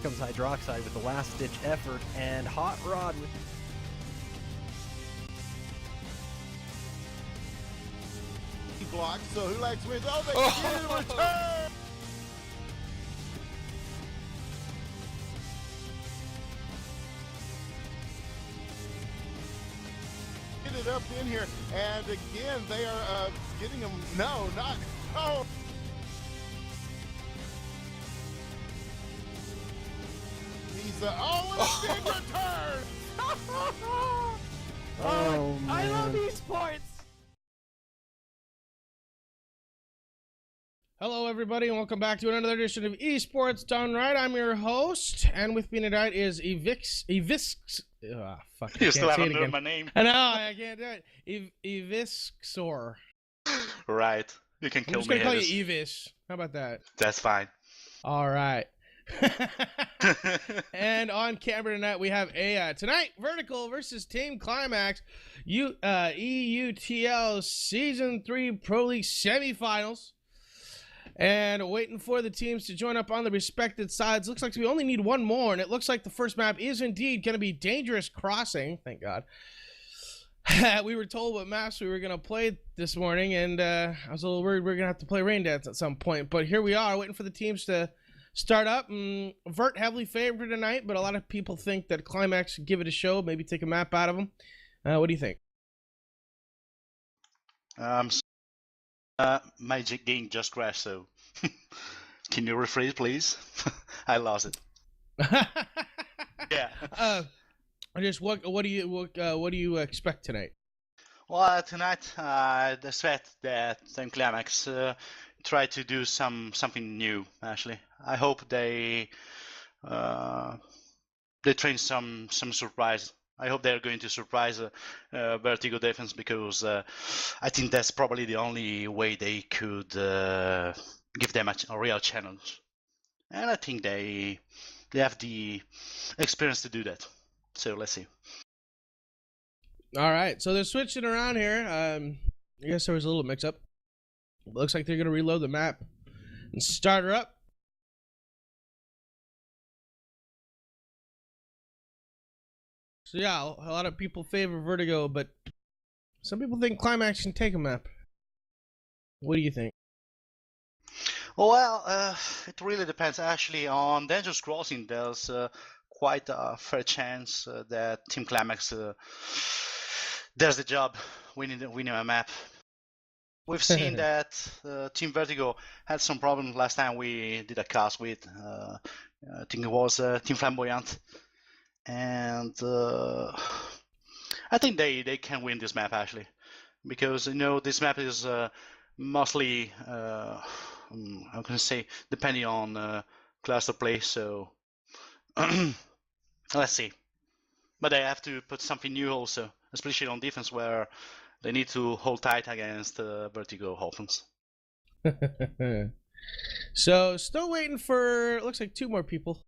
comes Hydroxide with the last-ditch effort, and Hot Rod with... He blocks, so who likes wins? Oh, they get a return! Get it up in here, and again, they are getting him. No, not. Oh! He's oh, and a big return! Oh, man. I love esports. Hello, everybody, and welcome back to another edition of Esports Done Right. I'm your host, and with me tonight is eviskzor. You still haven't learned my name. I know, I can't do it. eviskzor. Right. You can kill me. I'm just gonna call you Evis. How about that? That's fine. All right. And on camera tonight we have tonight Vertigo versus Team Klimaxxx EUTL Season 3 Pro League semifinals. And waiting for the teams to join up on the respected sides. Looks like we only need one more, and it looks like the first map is indeed going to be Dangerous Crossing. Thank God. We were told what maps we were going to play this morning, and I was a little worried we were going to have to play Rain Dance at some point. But here we are, waiting for the teams to start up. Vert heavily favored tonight, but a lot of people think that Klimaxxx should give it a show, maybe take a map out of them. What do you think? My game just crashed, so can you rephrase, please? I lost it. Yeah. Just what do you expect tonight? Well, tonight the expect that Team Klimaxxx try to do something new. Actually, I hope they train some surprise. I hope they're going to surprise Vertigo defense, because I think that's probably the only way they could give them a real challenge. And I think they have the experience to do that. So let's see. All right, so they're switching around here. I guess there was a little mix-up. Looks like they're going to reload the map and start her up. So yeah, a lot of people favor Vertigo, but some people think Klimaxxx can take a map. What do you think? Well, it really depends. Actually, on Dangerous Crossing, there's quite a fair chance that Team Klimaxxx does the job winning a map. We've seen that Team Vertigo had some problems last time we did a cast with. I think it was Team Flamboyant. And I think they can win this map, actually, because this map is mostly I'm gonna say depending on cluster play. So let's see. But they have to put something new also, especially on defense, where they need to hold tight against Vertigo offense. So still waiting for, looks like 2 more people.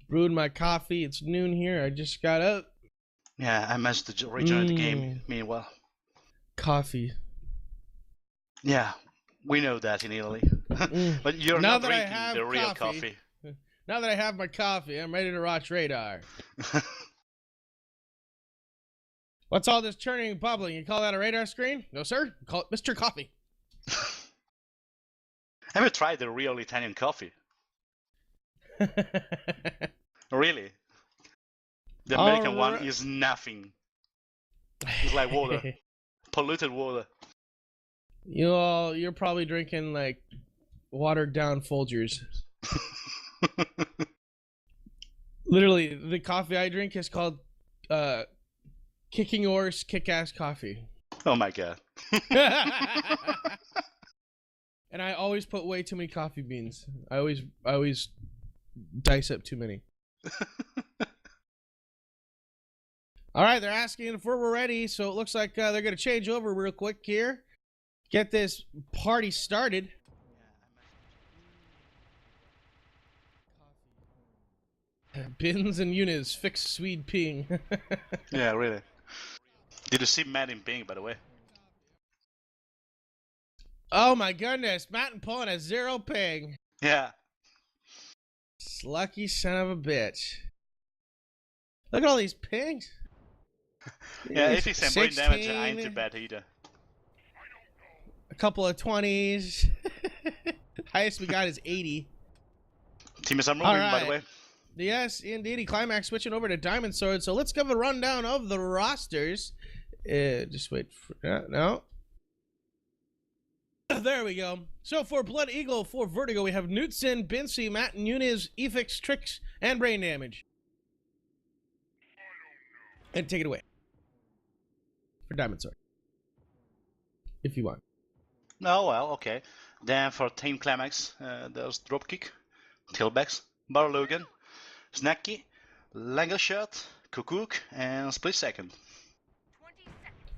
Brewed my coffee. It's noon here. I just got up. Yeah, I managed to rejoin the game meanwhile. Coffee. Yeah, we know that in Italy. But you're Now not that I drinking have the real coffee. Now that I have my coffee, I'm ready to watch radar. What's all this churning and bubbling? You call that a radar screen? No, sir. Call it Mr. Coffee. Have you tried the real Italian coffee? Really? The American one is nothing. It's like water. Polluted water. You're probably drinking like watered down Folgers. Literally, the coffee I drink is called Kicking Horse Kick-Ass Coffee. Oh my god. And I always put way too many coffee beans. I always dice up too many. All right, they're asking if we're ready, so it looks like they're going to change over real quick here. Get this party started. Bins and Eunice fix Swede ping. Yeah, really. Did you see Matt in ping, by the way? Oh my goodness, Matt and Pullen has 0 ping. Yeah. Lucky son of a bitch. Look at all these pings. Yeah, Jeez, if he's brain damage, I ain't 16, too bad either. a couple of 20s. Highest we got is 80. Team is moving, All by the right. way. Yes, indeed. Klimaxxx switching over to Diamond Sword. So let's give a rundown of the rosters. Just wait for no. There we go. So for Blood Eagle, for Vertigo, we have Knutson, Bincy, Matt, Muniz, eviskzor, Tricks, and Brain Damage. And take it away. For Diamond Sword. If you want. No, well, okay. Then for Team Klimaxxx, there's Dropkick, Tailbacks, Barlogan, Snacky, Langershot, Kukuk, and Split Second.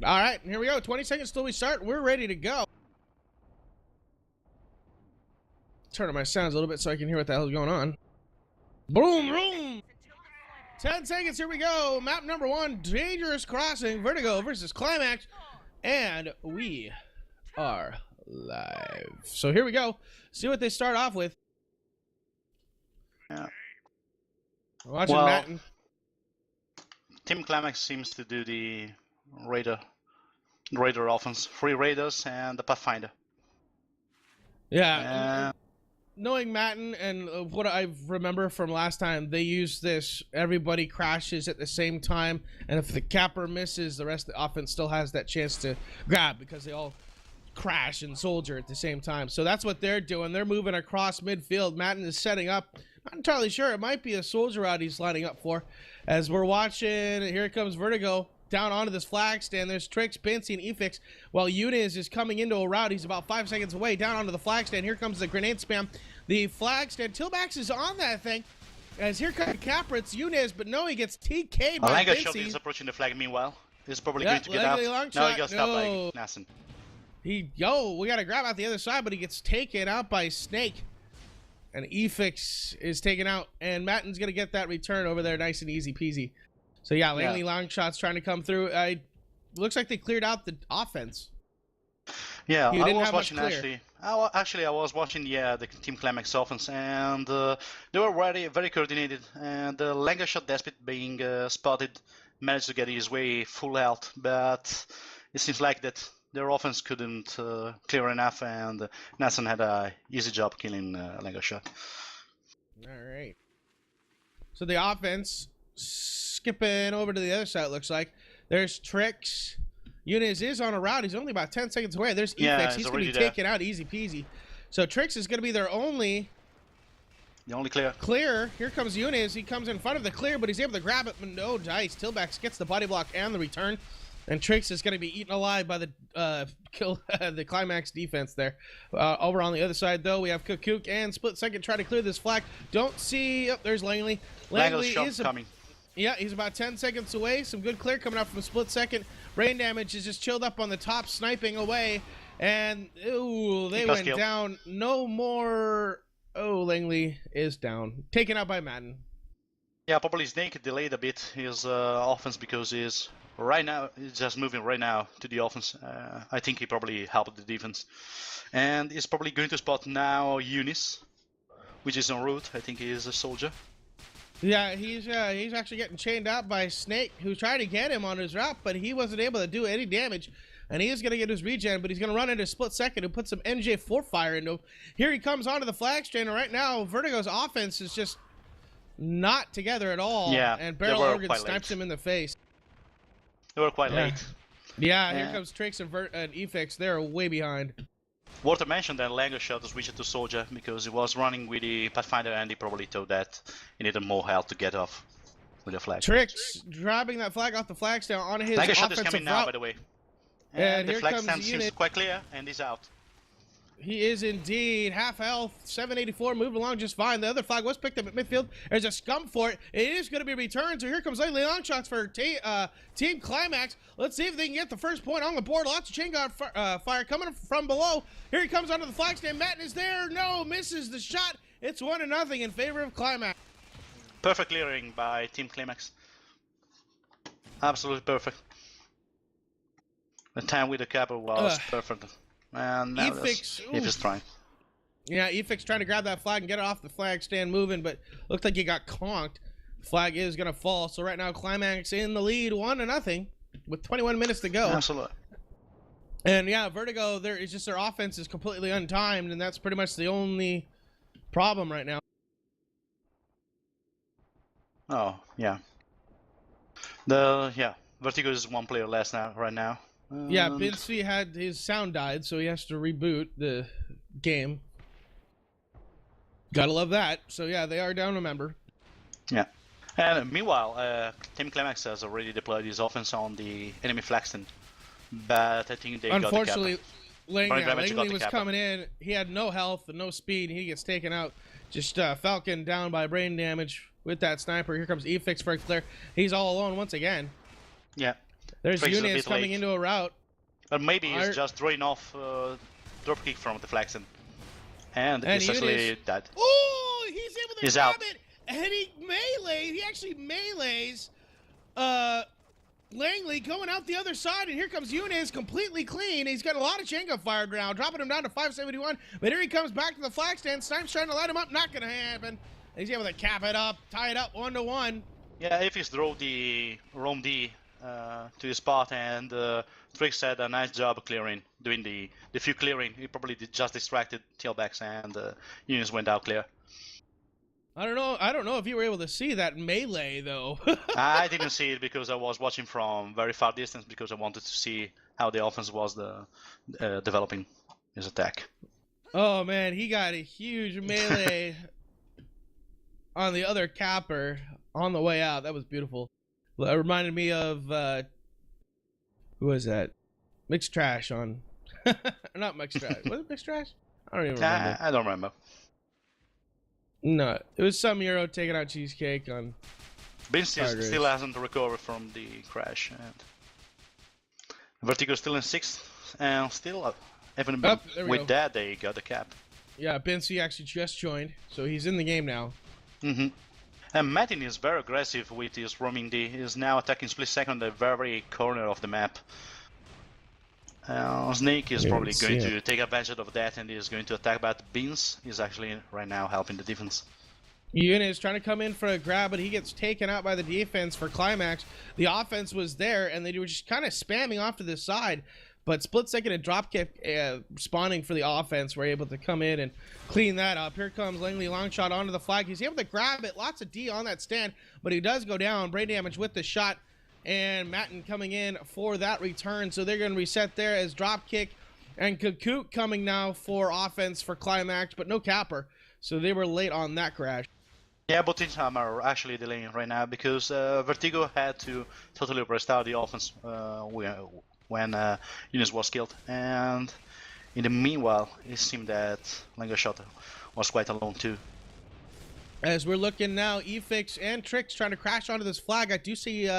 All right, here we go. 20 seconds till we start. We're ready to go. Turn on my sounds a little bit so I can hear what the hell's going on. Boom, boom. 10 seconds, here we go. Map number 1, Dangerous Crossing, Vertigo versus Klimaxxx. And we are live. So here we go. See what they start off with. Yeah. Watching Well, Matt. Team Klimaxxx seems to do the Raider offense. 3 Raiders and the Pathfinder. Yeah. Knowing Matten and what I remember from last time, they use this, everybody crashes at the same time, and if the capper misses, the rest of the offense still has that chance to grab because they all crash and soldier at the same time. So that's what they're doing. They're moving across midfield. Matten is setting up. Not entirely sure. It might be a soldier route he's lining up for. As we're watching, here comes Vertigo. Down onto this flag stand, there's Tricks, Bincy, and eviskzor, while Muniz is coming into a route. He's about 5 seconds away. Down onto the flag stand. Here comes the grenade spam. The flag stand. Tailbacks is on that thing. As here comes Capra, it's Muniz, but no, he gets TK'd by Langershot Bincy. is approaching the flag meanwhile. He's probably Yeah, going to get out. long No, shot. he got stopped by Nassen. We got to grab out the other side, but he gets taken out by Snake. And eviskzor is taken out, and Matten's going to get that return over there nice and easy peasy. So yeah, Langley long shots trying to come through. Looks like they cleared out the offense. Yeah, You I didn't was have much watching clear. actually. I was watching the Team Klimaxxx offense, and they were very coordinated. And the Langershot Despot being spotted managed to get his way full health, but it seems like that their offense couldn't clear enough, and Nassen had a easy job killing Langershot. All right. So the offense skipping over to the other side. It looks like there's Tricks. Muniz is on a route. He's only about 10 seconds away. There's eviskzor. He's going to be taken out easy peasy. So Tricks is going to be their only clear. Here comes Muniz. He comes in front of the clear, but he's able to grab it. But no dice. Tailbacks gets the body block and the return. And Tricks is going to be eaten alive by the the Klimaxxx defense there. Over on the other side, though, we have Kukuk and Split Second try to clear this flag. Don't see. Oh, there's Langley. Langley is coming. Yeah, he's about 10 seconds away. Some good clear coming up from Split Second. Brain Damage is just chilled up on the top, sniping away. And, ooh, they went down. No more. Oh, Langley is down. Taken out by Matten. Yeah, probably Snake delayed a bit his offense because he's just moving right now to the offense. I think he probably helped the defense. And he's probably going to spot now Eunice, which is en route. I think he is a soldier. Yeah, he's actually getting chained out by Snake, who tried to get him on his route, but he wasn't able to do any damage. And he is going to get his regen, but he's going to run into Split Second and put some NJ4 fire into him. Here he comes onto the flag stand, and right now, Vertigo's offense is just not together at all. Yeah, and Barrel Organ snipes him in the face. They were quite late. Yeah, here comes Tricks and eviskzor. They're way behind. Worth to mention that Langershot switched to Soldier because he was running with the Pathfinder and he probably thought that he needed more health to get off with the flag. Tricks grabbing that flag off the flag stand on his Langershot offensive is coming route. now, by the way. And the here flag comes stand seems quite clear and he's out. He is indeed half health, 784, moved along just fine. The other flag was picked up at midfield. There's a scum for it. It is going to be returned. So here comes Langley long shots for Team Klimaxxx. Let's see if they can get the first point on the board. Lots of chain guard fire coming from below. Here he comes onto the flag stand. Matten is there. No, misses the shot. It's 1-0 in favor of Klimaxxx. Perfect clearing by Team Klimaxxx. Absolutely perfect. The time with the capper was perfect. And now eviskzor he's trying. Yeah, eviskzor trying to grab that flag and get it off the flag stand moving, but looked like he got conked. Flag is going to fall. So right now, Klimaxxx in the lead, 1-0, with 21 minutes to go. Absolutely. And yeah, Vertigo, it's just their offense is completely untimed, and that's pretty much the only problem right now. Oh, yeah. Vertigo is one player less now, right now. Yeah, Binsey had his sound died, so he has to reboot the game. Gotta love that. So yeah, they are down a member. Yeah. And meanwhile, Team Klimaxxx has already deployed his offense on the enemy flagstone. But I think they got the cap. Unfortunately, Langley was kappa. coming in. He had no health and no speed. He gets taken out. Just Falcon down by brain damage with that sniper. Here comes eviskzor for a clear. He's all alone once again. Yeah. There's Trix is a units bit coming late. into a route. But maybe he's just throwing off dropkick from the flagstone. And it's actually dead. Oh, he's able to He's grab out. it. And he actually melees Langley going out the other side, and here comes Yunus completely clean. He's got a lot of Jenga fired now, dropping him down to 571, but here he comes back to the flag stand. Snipe's trying to light him up, not gonna happen. He's able to cap it up, tie it up 1-1. Yeah, if he's drove the Roam D to the spot, and Trix had a nice job clearing, doing the few clearing. He probably just distracted tailbacks, and Yunus went out clear. I don't know if you were able to see that melee though. I didn't see it because I was watching from very far distance because I wanted to see how the offense was developing his attack. Oh man, he got a huge melee on the other capper on the way out. That was beautiful. It reminded me of who was that? Mixed Trash on not Mixed Trash. Was it Mixed Trash? I don't even remember. I don't remember. No, it was some Euro taking out Cheesecake on. Binsey still hasn't recovered from the crash, and Vertigo still in 6th, and still even with that they got the cap. Yeah, Binsey actually just joined, so he's in the game now. And Martin is very aggressive with his roaming D. He is now attacking split second at the very corner of the map. Snake is probably going to take advantage of that and is going to attack, but Beans is actually right now helping the defense. Unit is trying to come in for a grab, but he gets taken out by the defense for Klimaxxx. The offense was there, and they were just kind of spamming off to the side. But split second and drop kick spawning for the offense were able to come in and clean that up. Here comes Langley, long shot onto the flag. He's able to grab it. Lots of D on that stand, but he does go down. Brain damage with the shot. And Matten coming in for that return. So they're going to reset there as dropkick. And Kakook coming now for offense for Klimaxxx, but no capper. So they were late on that crash. Yeah, both teams are actually delaying right now because Vertigo had to totally restart the offense when Yunus was killed. And in the meanwhile, it seemed that Langershot was quite alone too. As we're looking now, eviskzor and Trix trying to crash onto this flag. I do see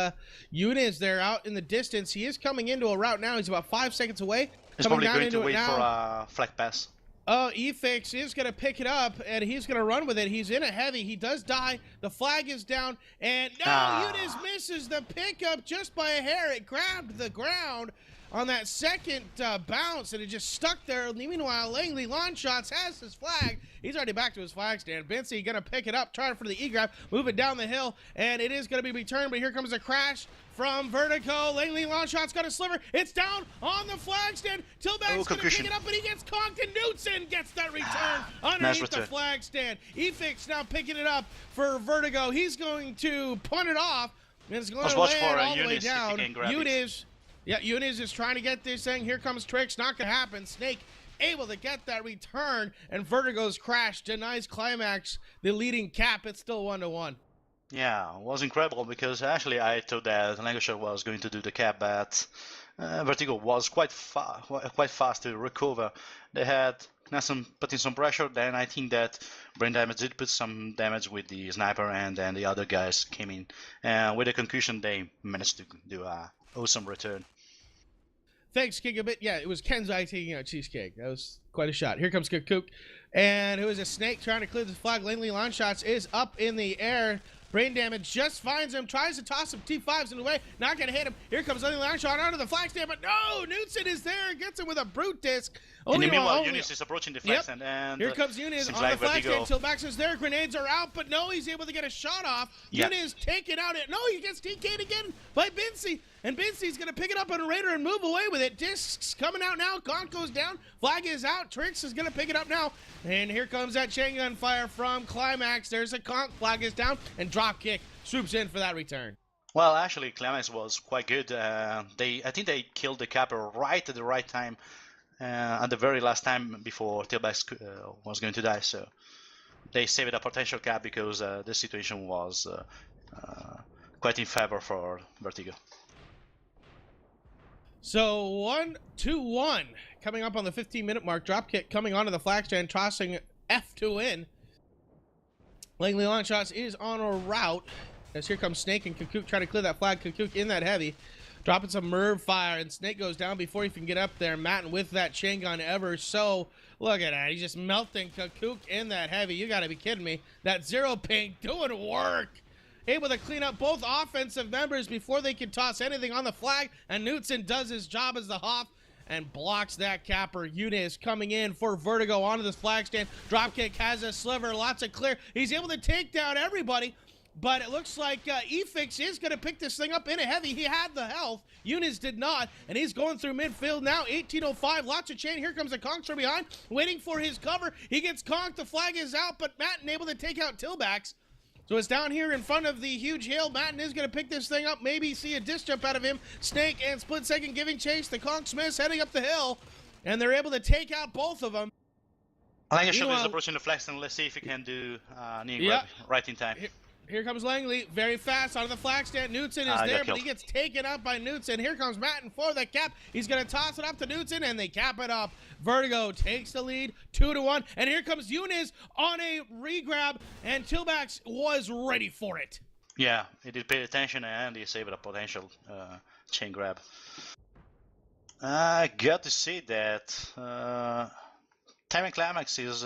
Yunus there out in the distance. He is coming into a route now. He's about 5 seconds away. He's probably going to wait for a flag pass. Oh, eviskzor is going to pick it up, and he's going to run with it. He's in a heavy. He does die. The flag is down, and no, Yunus misses the pickup just by a hair. It grabbed the ground on that second bounce, and it just stuck there. Meanwhile, Langley, launch shots, has his flag. He's already back to his flag stand. Binsey going to pick it up, trying for the E-grab, move it down the hill, and it is going to be returned, but here comes a crash from Vertigo. Langley, launch shot's got a sliver. It's down on the flag stand. Tillback's going to pick it up, but he gets conked, and Knudsen gets that return underneath the flag stand. eviskzor now picking it up for Vertigo. He's going to punt it off, and it's going to land all the way down. Yunus is trying to get this thing. Here comes Trix. Not going to happen. Snake able to get that return, and Vertigo's crash denies Klimaxxx the leading cap. It's still 1-1. Yeah, it was incredible because actually I thought that Langershot was going to do the cap, but Vertigo was quite fast to recover. They had put in some pressure. Then I think that brain damage did put some damage with the sniper, and then the other guys came in. And with the concussion, they managed to do a awesome return. Thanks, Gigabit. Yeah, it was Kenzai taking out Cheesecake. That was quite a shot. Here comes Kakook. And it was a Snake trying to clear the flag. Langley launch shots is up in the air. Brain damage just finds him, tries to toss some T5s in the way, not gonna hit him. Here comes Lenny long shot onto the flag stand, but no, Knutson is there, gets him with a brute disc. In the meanwhile, Eunice is approaching the flag stand, and here comes Eunice on the flag stand. Tilbax is there, grenades are out, but no, he's able to get a shot off. Eunice taken out it. No, he gets TK'd again by Bincy, and Bincy's gonna pick it up on a Raider and move away with it. Discs coming out now, Gonk goes down, flag is out, Trix is gonna pick it up now, and here comes that chain gun fire from Klimaxxx. There's a Conk, flag is down, and drop kick swoops in for that return. Well, actually, Klimaxxx was quite good. I think they killed the capper right at the right time, at the very last time before Tilbax was going to die. So they saved a potential cap because the situation was quite in favor for Vertigo. So 1-2-1 coming up on the 15-minute mark. Drop kick coming onto the flag stand, tossing F2 in. Langley Longshots is on a route as here comes Snake and Kakook trying to clear that flag. Kakook in that heavy, dropping some Merv fire, and Snake goes down before he can get up there. Matten with that chain gun ever so. Look at that. He's just melting Kakook in that heavy. You got to be kidding me. That zero ping doing work. Able to clean up both offensive members before they can toss anything on the flag, and Knutson does his job as the Hoff and blocks that capper. Eunice coming in for Vertigo onto this flag stand. Dropkick has a sliver, lots of clear. He's able to take down everybody, but it looks like eviskzor is going to pick this thing up in a heavy. He had the health. Eunice did not, and he's going through midfield now. 18:05, lots of chain. Here comes the Conks from behind, waiting for his cover. He gets conked. The flag is out, but Matten able to take out Tilbax. So it's down here in front of the huge hill. Matten is going to pick this thing up, maybe see a disc jump out of him. Snake and Split Second giving chase. The Conk Smiths heading up the hill, and they're able to take out both of them. Langley is approaching the flag stand. Let's see if he can do knee grab right in time. Here comes Langley, very fast onto the flag stand. Knutson is there, but he gets taken up by Knutson. Here comes Matten for the cap. He's going to toss it up to Knutson, and they cap it up. Vertigo takes the lead, 2-1. And here comes Eunice on a re-grab, and Tilbax was ready for it. Yeah, he did pay attention, and he saved a potential chain grab. I got to see that Time and Klimaxxx is...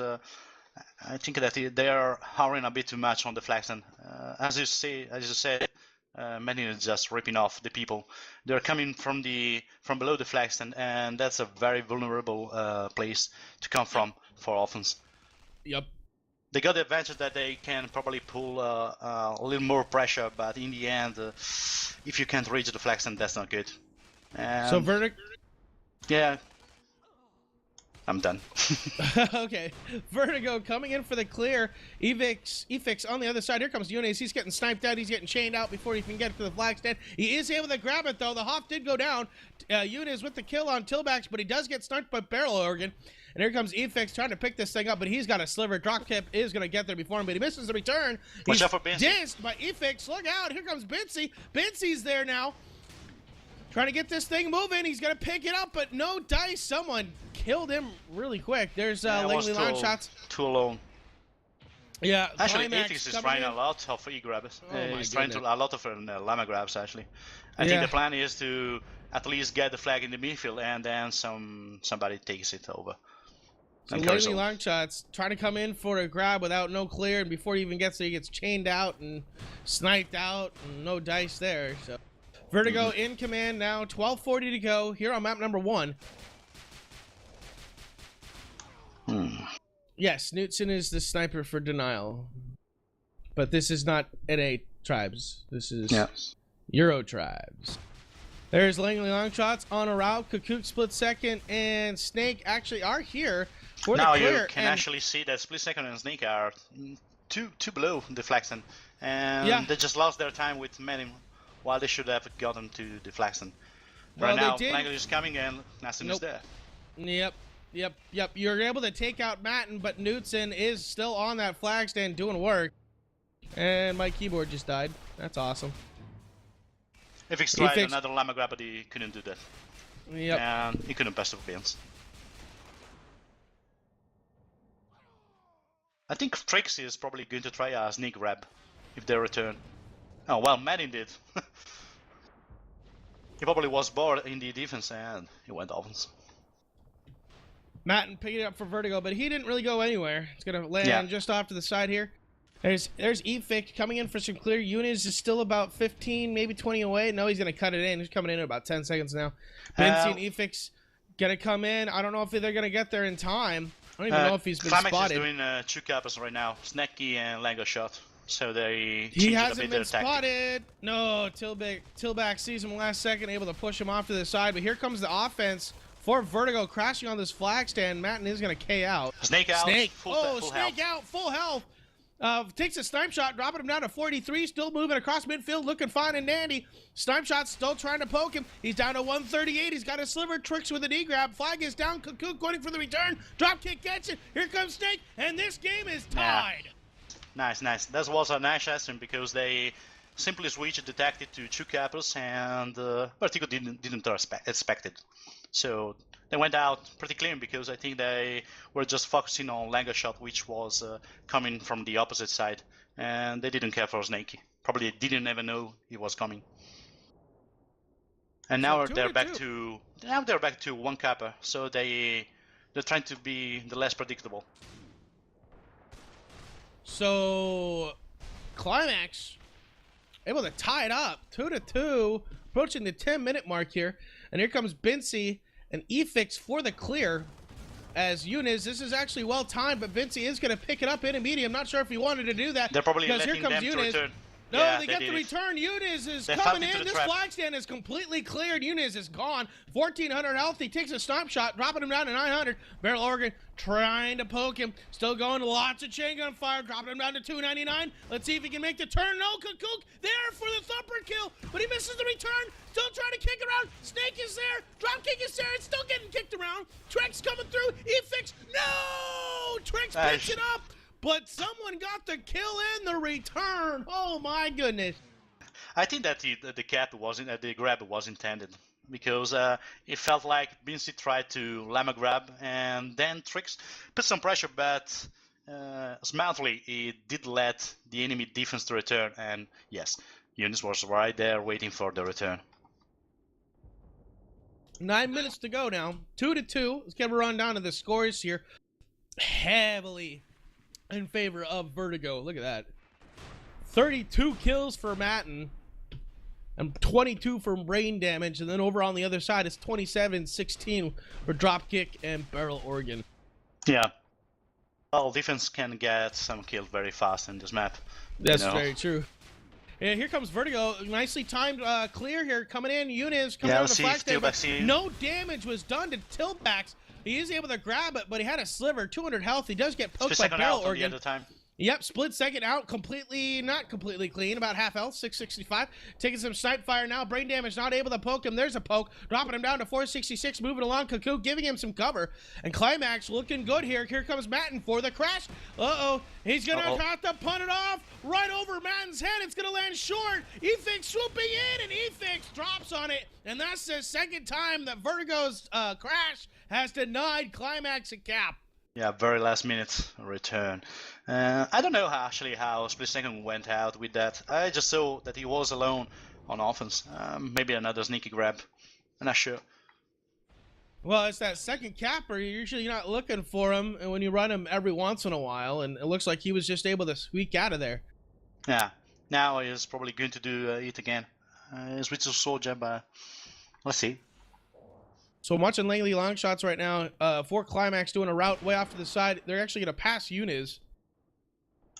I think that they are hurrying a bit too much on the flag stand. As you said, Matten is just ripping off the people. They're coming from below the flag stand, and that's a very vulnerable place to come from for offense. Yep. They got the advantage that they can probably pull a little more pressure, but in the end, if you can't reach the flag stand, that's not good. And so Vertigo. Yeah. I'm done. Okay, Vertigo coming in for the clear. eviskzor on the other side. Here comes Eunice. He's getting sniped out. He's getting chained out before he can get to the flag stand. He is able to grab it, though. The Hoff did go down. Eunice with the kill on Tilbax, but he does get sniped by Barrel Organ. And here comes eviskzor trying to pick this thing up, but he's got a sliver. Dropkick is going to get there before him, but he misses the return. Watch out for Bincy. Dissed by eviskzor. Look out. Here comes Bincy. Bincy's there now. Trying to get this thing moving. He's going to pick it up, but no dice. Someone killed him really quick. There's Langley long shots. Too alone. Yeah. Actually, eviskzor is trying a lot of e-grabs. He's trying a lot of llama grabs, actually. I think the plan is to at least get the flag in the midfield, and then somebody takes it over. So Langley long shots trying to come in for a grab without no clear, and before he even gets there, he gets chained out and sniped out, and no dice there. So Vertigo in command now. 12:40 to go here on map number 1. Yes, Knutson is the sniper for denial, but this is not NA tribes. This is Euro tribes. There's Langley long shots on a route. Kakook Split Second and Snake actually are here for the clear. Now you can actually see that Split Second and Snake are two below the flag stand, and they just lost their time with Matten, while they should have gotten to the flag stand. Right now, Langley is coming and Nassim is there. Yep. You're able to take out Matten, but Knutson is still on that flag stand doing work. And my keyboard just died. That's awesome. eviskzor tried another llama grab, but he couldn't do that. Yep. And he couldn't pass the Bins. I think Trixie is probably going to try a sneak grab if they return. Oh, well, Matten did. He probably was bored in the defense and he went offense. Matten picked it up for Vertigo, but he didn't really go anywhere. It's going to land just off to the side here. There's eviskzor coming in for some clear. Eunice is still about 15, maybe 20 away. No, he's going to cut it in. He's coming in about 10 seconds now. Benzi and eviskzor going to come in. I don't know if they're going to get there in time. I don't even know if he's been Klimaxxx spotted. is doing 2 cappers right now, Snacky and Lango shot. So they He hasn't been spotted. No, Tillback sees him last second, able to push him off to the side. But here comes the offense for Vertigo, crashing on this flag stand. Matten is going to K out. Snake out. Full Snake health. out, full health. Takes a snipe shot, dropping him down to 43. Still moving across midfield, looking fine and dandy. Snipe shot still trying to poke him. He's down to 138. He's got a sliver. Tricks with a knee grab. Flag is down. Cuckoo going for the return. Drop kick gets it. Here comes Snake, and this game is tied. Nice. That was a nice action because they simply switched the tactic to 2 cappers, and Vertigo didn't expect it. So they went out pretty clean because I think they were just focusing on Lango shot, which was coming from the opposite side, and they didn't care for Snakey. Probably didn't even know he was coming. And now they're back to 1 capper, so they're trying to be the less predictable. So Klimaxxx able to tie it up 2-2, approaching the 10-minute mark here, and here comes Benzi and eviskzor for the clear. As Eunice, this is actually well timed, but Benzi is going to pick it up in a medium. Not sure if he wanted to do that. They're probably because letting here comes them Eunice. to return. No, yeah, they get the return. Eunice is they coming in. the This trap. flag stand is completely cleared. Eunice is gone. 1,400 health. He takes a snipe shot, dropping him down to 900. Barrel Organ trying to poke him. Still going. Lots of chain gun fire. Dropping him down to 299. Let's see if he can make the turn. No, Kakook there for the thumper kill, but he misses the return. Still trying to kick around. Snake is there. Drop kick is there. It's still getting kicked around. Trix coming through. eviskzor. No! Trix picks it up. But someone got the kill in the return. Oh my goodness. I think that the grab was intended because it felt like Benzi tried to llama grab and then Trix put some pressure, but smartly he did let the enemy defense to return, and yes, Eunice was right there waiting for the return. 9 minutes to go now. 2-2. Let's get a run down to the scores here. Heavily in favor of Vertigo. Look at that. 32 kills for Matten and 22 for brain damage, and then over on the other side it's 27-16 for Dropkick and Barrel Organ. Yeah. Well, defense can get some kills very fast in this map. That's very true. And here comes Vertigo. Nicely timed clear here coming in. Eunice coming out of the flag stand. No damage was done to Tillback. He is able to grab it, but he had a sliver, 200 health. He does get poked by Barrel Organ. The other time. Yep, split second out, not completely clean, about half health, 665. Taking some snipe fire now, brain damage, not able to poke him. There's a poke, dropping him down to 466, moving along. Cuckoo giving him some cover. And Klimaxxx looking good here. Here comes Matten for the crash. He's going to have to punt it off right over Matten's head. It's going to land short. eviskzor swooping in, and eviskzor drops on it. And that's the second time that Vertigo's crash has denied Klimaxxx a cap. Yeah, very last minute return. I don't know how Split Second went out with that. I just saw that he was alone on offense. Maybe another sneaky grab. I'm not sure. Well, it's that second capper. You're usually not looking for him, and when you run him every once in a while, and it looks like he was just able to squeak out of there. Yeah, now he's probably going to do it again. He's with the soldier, but let's see. So watching Langley long shots right now for Klimaxxx doing a route way off to the side. They're actually going to pass Eunice.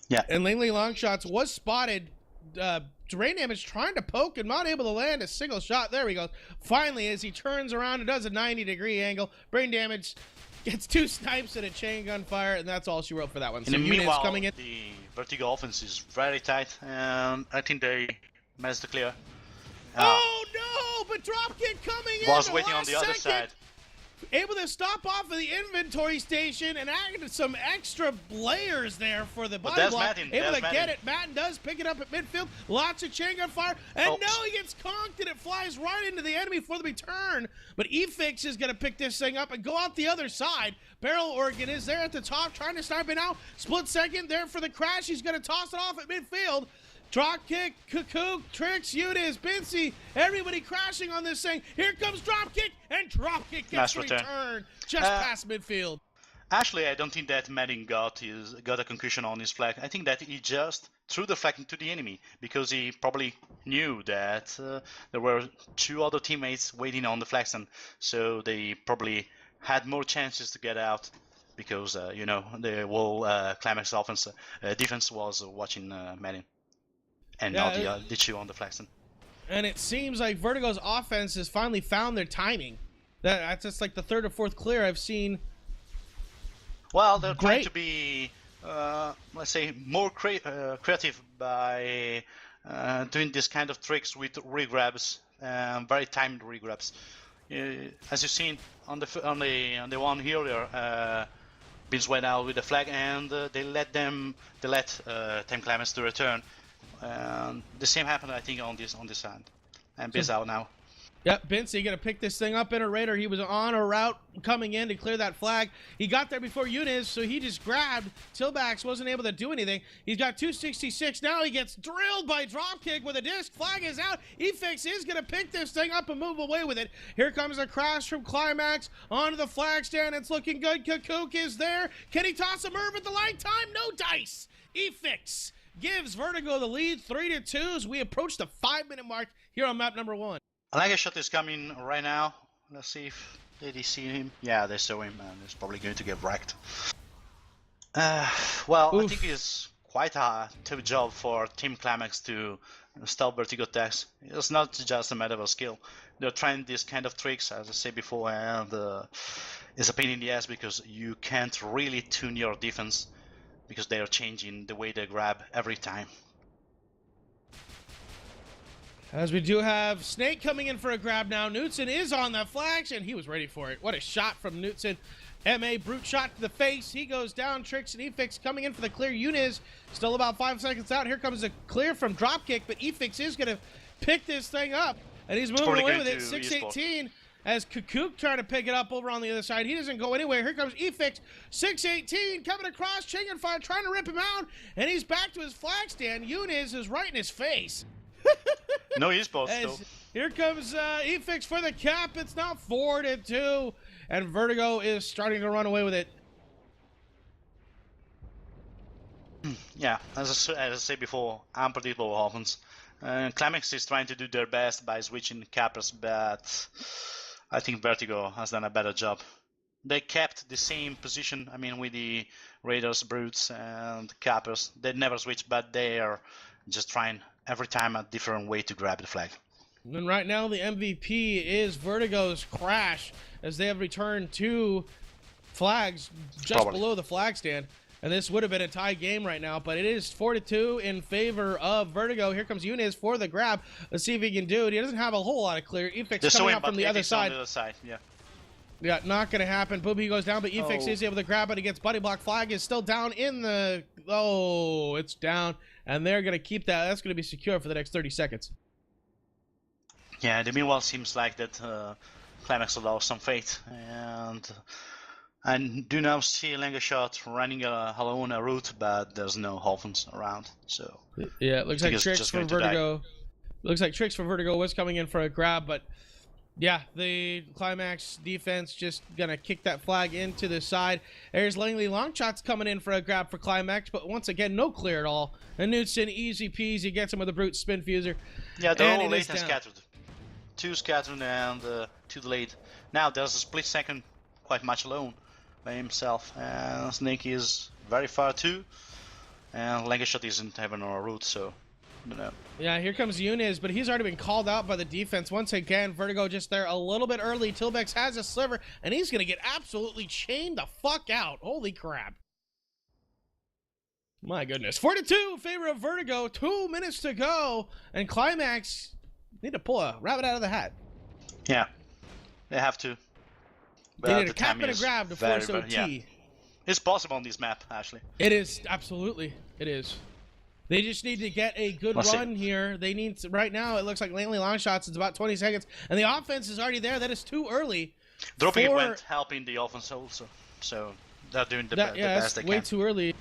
Yeah. And Langley long shots was spotted. Brain damage trying to poke and not able to land a single shot. There we go. Finally, as he turns around and does a 90-degree angle, brain damage gets 2 snipes and a chain gun fire, and that's all she wrote for that one. So meanwhile, coming in. The Vertigo offense is very tight, and I think they managed to clear. Oh no! But Dropkick coming in. Was waiting on the other side. Able to stop off of the inventory station and add some extra layers there for the body block. Able to get it. Matten does pick it up at midfield. Lots of chain gun fire. And no, he gets conked and it flies right into the enemy for the return. But eviskzor is going to pick this thing up and go out the other side. Barrel Organ is there at the top trying to snipe it out. Split second there for the crash. He's going to toss it off at midfield. Drop kick, Cuckoo, Trix, Eunice, Benzi, everybody crashing on this thing. Here comes drop kick, and drop kick gets returned just past midfield. Actually, I don't think that Madden got a concussion on his flag. I think that he just threw the flag into the enemy because he probably knew that there were 2 other teammates waiting on the flagstand, so they probably had more chances to get out because you know, the whole Klimaxxx offense defense was watching Madden and not the 2 on the flagstand. And it seems like Vertigo's offense has finally found their timing. That's just like the 3rd or 4th clear I've seen. Well, they're trying to be, let's say, more creative by doing this kind of tricks with regrabs, very timed regrabs. As you've seen on the one earlier, Beans went out with the flag, and they let Team Klimaxxx to return. The same happened, I think, on this side, and Beans out now. Yep, Binsey gonna pick this thing up in a radar. He was on a route coming in to clear that flag. He got there before Eunice, so he just grabbed. Tilbax wasn't able to do anything. He's got 266. Now he gets drilled by dropkick with a disc. Flag is out. eviskzor is gonna pick this thing up and move away with it. Here comes a crash from Klimaxxx onto the flag stand. It's looking good. Kakook is there. Can he toss a Merv at the light time? No dice. eviskzor gives Vertigo the lead 3-2 as we approach the 5-minute mark here on map number 1. Langershot is coming right now. Let's see if they see him. Yeah, they saw him, and he's probably going to get wrecked. Well, I think it's quite a tough job for Team Klimaxxx to stop Vertigo attacks. It's not just a matter of skill. They're trying these kind of tricks, as I said before, and it's a pain in the ass because you can't really tune your defense because they are changing the way they grab every time. As we do have Snake coming in for a grab now. Knutson is on the flags, and he was ready for it. What a shot from Knutson. MA, brute shot to the face. He goes down. Tricks and eviskzor coming in for the clear. Uniz still about 5 seconds out. Here comes a clear from dropkick, but eviskzor is going to pick this thing up, and he's moving away with it. 618 as Kakook trying to pick it up over on the other side. He doesn't go anywhere. Here comes eviskzor. 618 coming across. Chingenfire trying to rip him out, and he's back to his flag stand. Uniz is right in his face. No esports though. Here comes eviskzor for the cap. It's now 4-2, and Vertigo is starting to run away with it. Yeah, as I said before, unpredictable offense. Klimaxxx is trying to do their best by switching cappers, but I think Vertigo has done a better job. They kept the same position, I mean, with the Raiders, Brutes, and cappers. They never switched, but they are just trying every time a different way to grab the flag. And right now the MVP is Vertigo's Crash, as they have returned 2 flags just below the flag stand. And this would have been a tie game right now, but it is 4-2 in favor of Vertigo. Here comes Uniz for the grab. Let's see if he can do it. He doesn't have a whole lot of clear. eviskzor coming out from the other side. Yeah, not going to happen. Booby goes down, but eviskzor is able to grab it. He gets buddy block. Flag is still down in the... Oh, it's down. And they're going to keep that. That's going to be secure for the next 30 seconds. Yeah, the meanwhile seems like that Klimaxxx lost some faith. And I do now see Langershot running alone a route, but there's no Holfens around. So yeah, it looks like Tricks for Vertigo. Looks like Tricks for Vertigo was coming in for a grab, but... Yeah, the Klimaxxx defense just gonna kick that flag into the side. There's Langley Longshots coming in for a grab for Klimaxxx, but once again, no clear at all. And Knutson, easy peasy, gets him with a brute spin fuser. Yeah, they're all late and scattered. 2 scattered and 2 delayed. Now there's a split second, quite much alone by himself. And Snake is very far too. And Langershot isn't having a route, so... No. Yeah, here comes Uniz, but he's already been called out by the defense. Once again, Vertigo just there a little bit early. Tilbex has a sliver, and he's going to get absolutely chained the fuck out. Holy crap. My goodness. 4-2 in favor of Vertigo. 2 minutes to go, and Klimaxxx need to pull a rabbit out of the hat. Yeah, they have to. But they need a cap and a grab to force OT. Yeah. It's possible on this map, actually. It is, absolutely. It is. They just need to get a good run here. They need to, right now, it looks like Langley Longshots. It's about 20 seconds, and the offense is already there. That is too early. Dropping went helping the offense also, so they're doing the best they can. Way too early.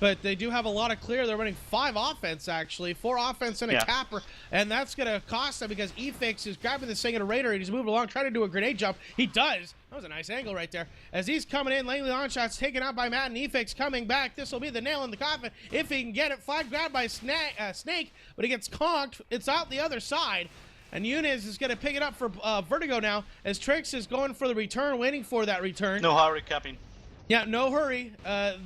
but they do have a lot of clear. They're running 5 offense, actually. 4 offense and a capper, and that's going to cost them because eviskzor is grabbing this thing at a radar, and he's moving along, trying to do a grenade jump. He does. That was a nice angle right there. As he's coming in, Langley long shots taken out by Matt, and eviskzor coming back. This will be the nail in the coffin if he can get it. Flag grabbed by Snake, but he gets conked. It's out the other side. And Yunus is going to pick it up for Vertigo now, as Trix is going for the return, waiting for that return. No hurry, capping. Yeah, no hurry.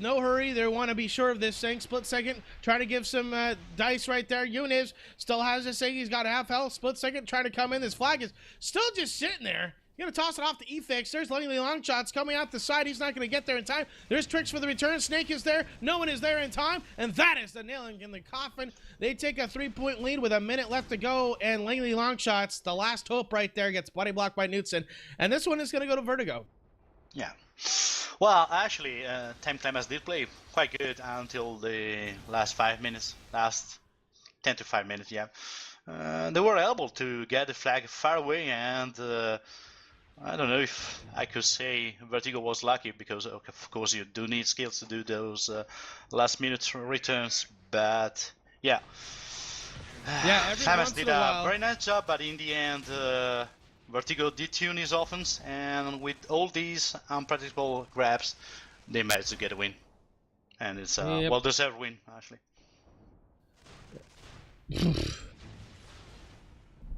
No hurry. They want to be sure of this thing. Split second, trying to give some dice right there. Yunus still has this thing. He's got half health. Split second, trying to come in. This flag is still just sitting there. He's going to toss it off to eviskzor. There's Langley long shots coming out the side. He's not going to get there in time. There's Trix for the return. Snake is there. No one is there in time. And that is the nail in the coffin. They take a 3-point lead with a minute left to go. And Langley long shots, the last hope right there, gets body blocked by Knutson. And this one is going to go to Vertigo. Yeah. Well, actually, Team Klimaxxx did play quite good until the last 5 minutes. Last 10 to 5 minutes, yeah. They were able to get the flag far away, and I don't know if I could say Vertigo was lucky, because of course you do need skills to do those last minute returns, but yeah. Yeah, Klimaxxx did a very nice job, but in the end Vertigo did tune his offense, and with all these unpredictable grabs they managed to get a win, and it's a well-deserved win actually.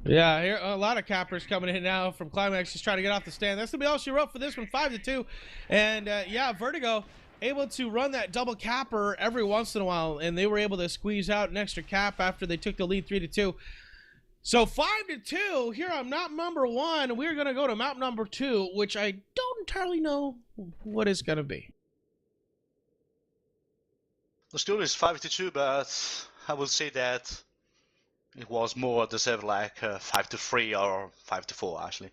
Yeah, here a lot of cappers coming in now from Klimaxxx, just trying to get off the stand. That's gonna be all she wrote for this one, 5-2. And yeah, Vertigo able to run that double capper every once in a while, and they were able to squeeze out an extra cap after they took the lead 3-2. So 5-2 here on map number 1. We're gonna go to map number 2, which I don't entirely know what it's gonna be. The score is 5-2, but I will say that it was more deserved, like 5-3 or 5-4 actually.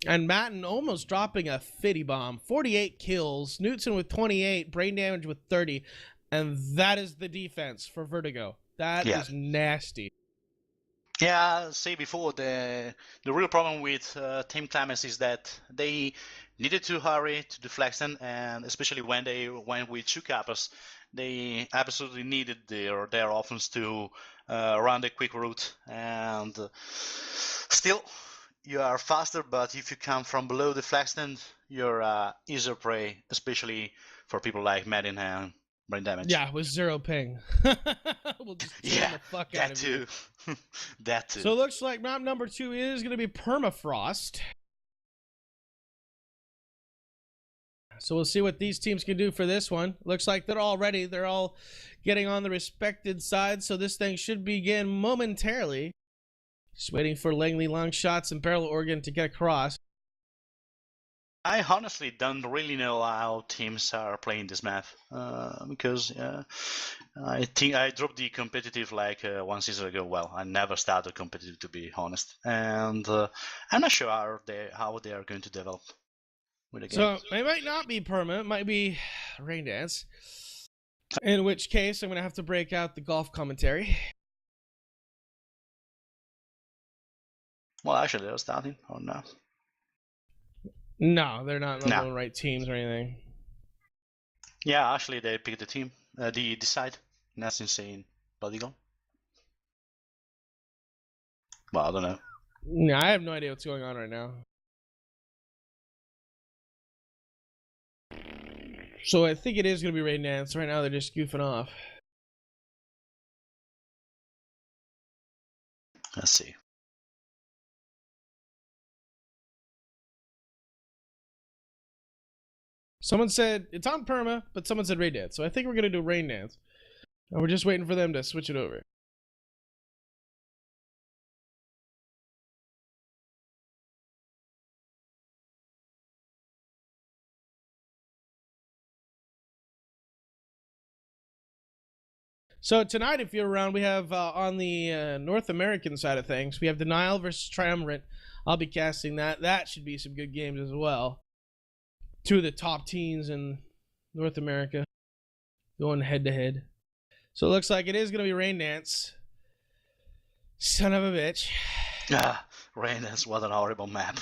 And Matten almost dropping a 50 bomb. 48 kills. Knutson with 28. Brain damage with 30. And that is the defense for Vertigo. That is nasty. Yeah, say before, the real problem with Team Klimaxxx is that they needed to hurry to deflect them, and especially when they went with 2 cappers, they absolutely needed their offense to run the quick route. And still, you are faster, but if you come from below the flag stand, you're easier prey, especially for people like Madden and brain damage. Yeah, with 0 ping. We'll just the fuck out of you. That too. So it looks like map number 2 is going to be Permafrost. So we'll see what these teams can do for this one. Looks like they're all ready. They're all getting on the respected side, so this thing should begin momentarily. Just waiting for Langley long shots and Barrel Organ to get across. I honestly don't really know how teams are playing this map, because I think I dropped the competitive like 1 season ago. Well, I never started competitive, to be honest, and I'm not sure how they are going to develop with the game. So it might not be Perma, it might be Rain Dance, in which case I'm going to have to break out the golf commentary. Well, actually, they're starting or no? No, they're not on the right teams or anything. Yeah, actually, they picked the team, the side. That's insane. Vertigo. Well, I don't know. No, I have no idea what's going on right now. So I think it is going to be Rain Dance. Right now, they're just goofing off. Let's see. Someone said it's on Perma, but someone said Rain Dance. So I think we're going to do Rain Dance. And we're just waiting for them to switch it over. So tonight, if you're around, we have on the North American side of things, we have Denial versus Triumvirate. I'll be casting that. That should be some good games as well. 2 of the top teams in North America going head-to-head. So it looks like it is going to be Rain Dance. Son of a bitch. Ah, Rain Dance, what an horrible map.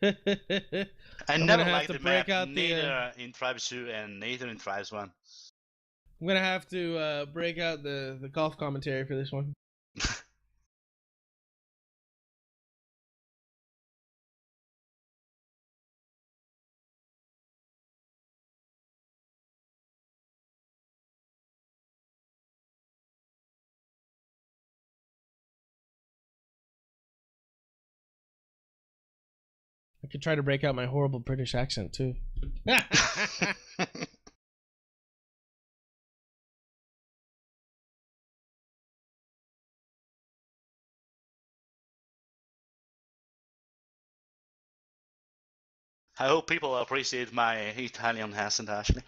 I I'm never gonna have liked to the break map, out the, neither in Tribes 2 and neither in Tribes 1. I'm gonna have to break out the golf commentary for this one. I could try to break out my horrible British accent too. I hope people appreciate my Italian accent, actually.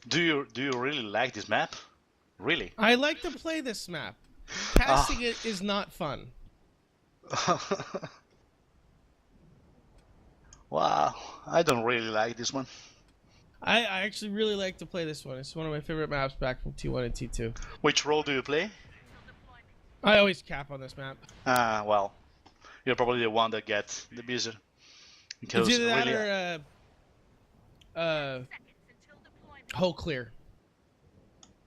Do you really like this map? Really? I like to play this map. Casting it is not fun. Wow, I don't really like this one. I actually really like to play this one. It's one of my favorite maps back from T1 and T2. Which role do you play? I always cap on this map. Well, you're probably the one that gets the busy. Because It's either that really, or whole clear.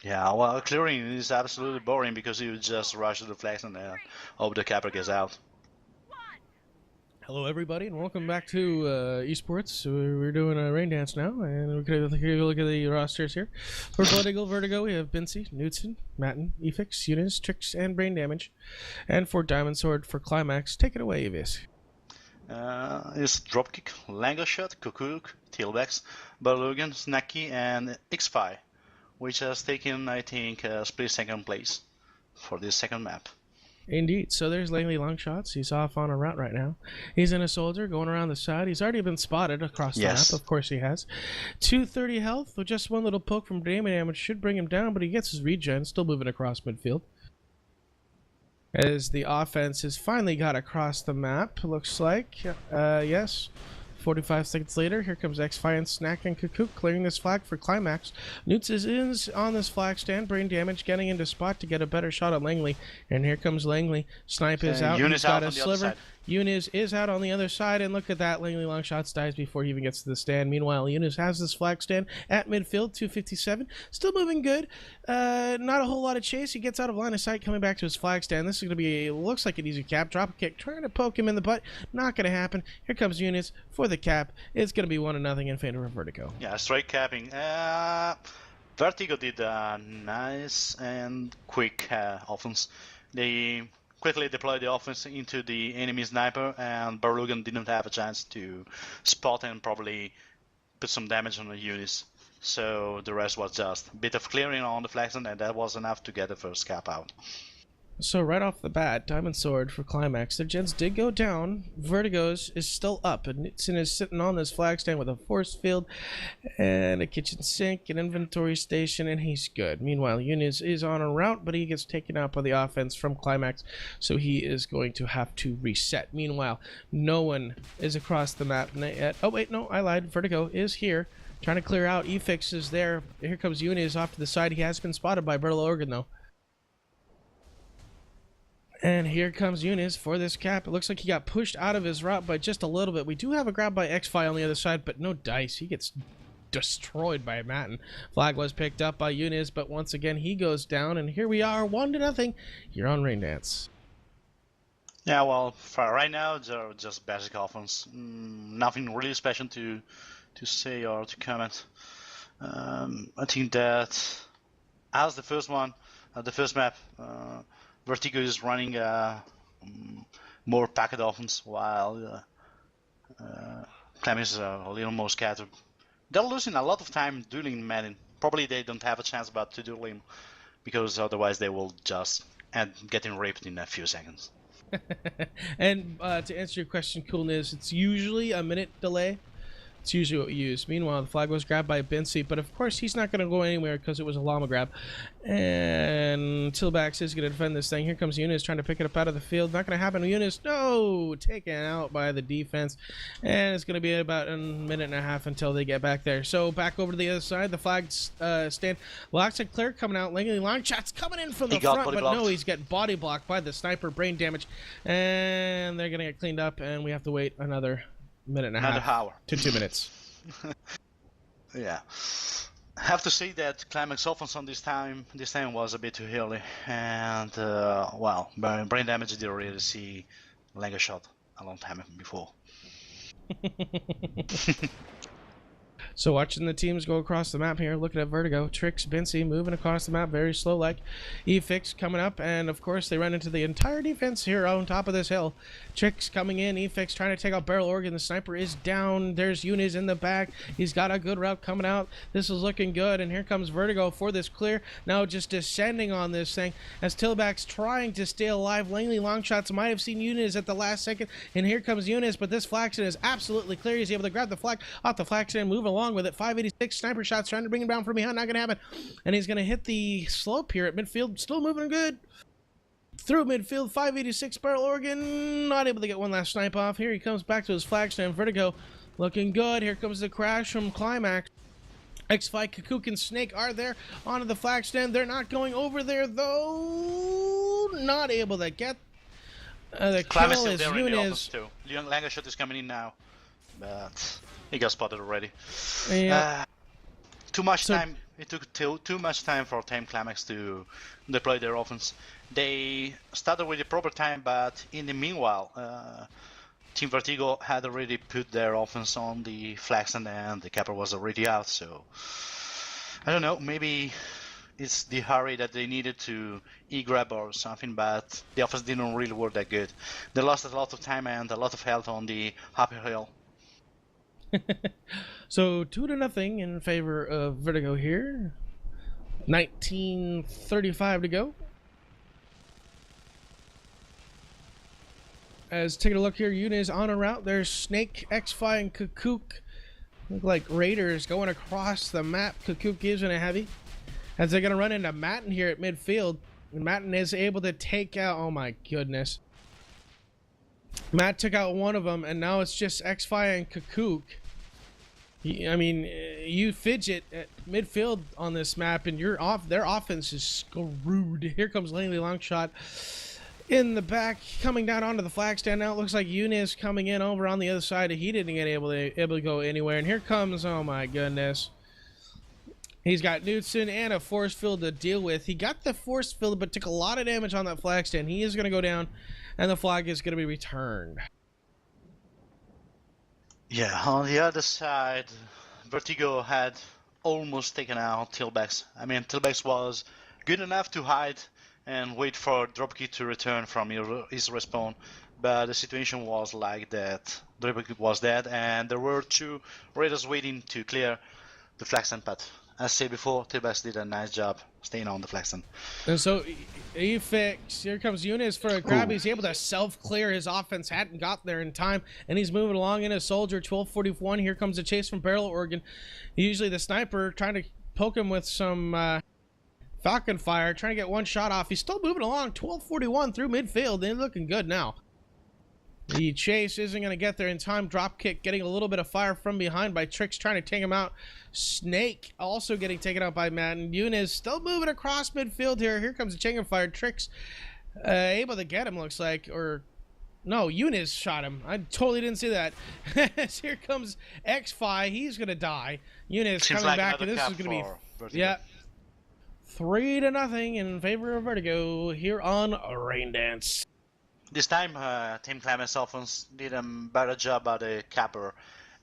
yeah, well, clearing is absolutely boring because you just rush to the flags and hope the capper gets out. Hello, everybody, and welcome back to esports. We're doing a rain dance now, and we're going to take a look at the rosters here. For Vertigo, we have Bincy, Knudsen, Matten, Efix, Eunice, Trix, and Brain Damage. And for Diamond Sword, for Klimaxxx, take it away, Evis. It's Dropkick, Lango Shot, Kukuk, Tailbacks, Balugan, Snacky, and X5, which has taken, I think, split second place for this second map. Indeed. So there's Langley Longshots. He's off on a route right now. He's in a soldier going around the side. He's already been spotted across the map. Of course he has. 230 health with just one little poke from damage should bring him down, but he gets his regen. Still moving across midfield. As the offense has finally got across the map, looks like. Yes. 45 seconds later, here comes X5 and Snack and Kukuk clearing this flag for Klimaxxx. Newts is on this flag stand, Brain Damage getting into spot to get a better shot on Langley. And here comes Langley. Snipe is out. He's got a sliver. Eunice is out on the other side, and look at that. Langley Longshots dies before he even gets to the stand. Meanwhile, Eunice has this flag stand at midfield, 257. Still moving good. Not a whole lot of chase. He gets out of line of sight coming back to his flag stand. This is going to be, looks like an easy cap. Drop a kick, trying to poke him in the butt. Not going to happen. Here comes Eunice for the cap. It's going to be 1-0 in favor of Vertigo. Yeah, straight capping. Vertigo did a nice and quick offense. They quickly deployed the offense into the enemy sniper, and Barugan didn't have a chance to spot and probably put some damage on the units. So the rest was just a bit of clearing on the flag stand, and that was enough to get the first cap out. So right off the bat, Diamond Sword for Klimaxxx. Their gens did go down. Vertigo's is still up. And Nixon is sitting on this flag stand with a force field and a kitchen sink, an inventory station, and he's good. Meanwhile, Eunice is on a route, but he gets taken out by the offense from Klimaxxx, so he is going to have to reset. Meanwhile, no one is across the map yet. Oh, wait, no, I lied. Vertigo is here, trying to clear out. eviskzor is there. Here comes Eunice off to the side. He has been spotted by Bertel Organ, though. And here comes Eunice for this cap. It looks like he got pushed out of his route by just a little bit. We do have a grab by XFi on the other side, but no dice. He gets destroyed by Matten. Flag was picked up by Eunice, but once again he goes down. And here we are, 1-0 here on Rain Dance. Yeah, well, for right now, they're just basic offense. Nothing really special to say or to comment. I think that as the first one, the first map, Vertigo is running more packet offense, while Klimaxxx is a little more scattered. They're losing a lot of time dueling Madden. Probably they don't have a chance about to duel him, because otherwise they will just end getting raped in a few seconds. And to answer your question, Coolness, it's usually a minute delay. It's usually what we use. Meanwhile, the flag was grabbed by Bincy, but of course he's not going to go anywhere because it was a llama grab. And Klimaxxx is going to defend this thing. Here comes Eunice trying to pick it up out of the field. Not going to happen. Eunice, no! Taken out by the defense. And it's going to be about a minute and a half until they get back there. So back over to the other side. The flag stand. Locks and clear coming out. Langley long shots coming in from the front, but no, he's getting body blocked by the sniper. Brain damage. And they're going to get cleaned up, and we have to wait another minute and a half hour to 2 minutes. Yeah, I have to say that Klimaxxx offense on this time was a bit too early, and well, brain damage didn't really see Lango shot a long time before. So watching the teams go across the map here, looking at Vertigo, Trix, Bincy moving across the map very slow like. eviskzor coming up, and of course they run into the entire defense here on top of this hill. Trix coming in, eviskzor trying to take out Bertel Organ. The sniper is down. There's Eunice in the back. He's got a good route coming out. This is looking good, and here comes Vertigo for this clear. Now just descending on this thing as Klimaxxx trying to stay alive. Langley long shots might have seen Eunice at the last second, and here comes Eunice, but this flagstand is absolutely clear. He's able to grab the flag off the flagstand and move along with it. 586 sniper shots trying to bring him down from behind. Not going to happen. And he's going to hit the slope here at midfield. Still moving good. Through midfield, 586 Bertel Organ. Not able to get one last snipe off. Here he comes back to his flag stand. Vertigo looking good. Here comes the crash from Klimaxxx. XFi, Kakook, and Snake are there onto the flag stand. They're not going over there, though. Not able to get the kill is Eunice. Lango shot is coming in now, but he got spotted already. Yeah. Too much time. It took too much time for Team Klimaxxx to deploy their offense. They started with the proper time, but in the meanwhile, Team Vertigo had already put their offense on the flags, and the capper was already out. So I don't know. Maybe it's the hurry that they needed to e-grab or something, but the offense didn't really work that good. They lost a lot of time and a lot of health on the upper hill. So 2-0 in favor of Vertigo here. 19:35 to go. As taking a look here, Eunice on a route. There's Snake, XFi, and Kakook. Look like Raiders going across the map. Kakook gives it a heavy. As they're going to run into Matten here at midfield. And Matten is able to take out... Oh my goodness. Matt took out one of them, and now it's just XFi and Kakook. I mean, you fidget at midfield on this map, and you're off. Their offense is screwed. Here comes Langley Longshot in the back, coming down onto the flag stand. Now it looks like Eunice coming in over on the other side. He didn't get able to go anywhere. And here comes, oh my goodness, he's got Knudsen and a force field to deal with. He got the force field, but took a lot of damage on that flag stand. He is going to go down, and the flag is going to be returned. Yeah, on the other side, Vertigo had almost taken out Klimaxxx. I mean, Klimaxxx was good enough to hide and wait for Dropkick to return from his respawn, but the situation was like that. Dropkick was dead, and there were two raiders waiting to clear the flag stand path. I said before, Tilbax did a nice job staying on the Flexen. And so Efix, here comes Eunice for a grab. Ooh. He's able to self-clear. His offense hadn't got there in time, and he's moving along in a Soldier. 1241. Here comes a chase from Barrel Organ. Usually the sniper trying to poke him with some Falcon fire, trying to get one shot off. He's still moving along. 1241 through midfield. They're looking good now. The chase isn't going to get there in time. Dropkick getting a little bit of fire from behind by Trix, trying to take him out. Snake also getting taken out by Madden. Eunice still moving across midfield here. Here comes the chain of fire. Trix able to get him, looks like. Or, no, Eunice shot him. I totally didn't see that. Here comes X-Fi. He's going to die. Eunice Seems coming like back, and another this is cap going to for be... Vertigo. Yeah. 3-0 in favor of Vertigo here on Rain Dance. This time, Team Klimaxxx offense did a better job at the capper.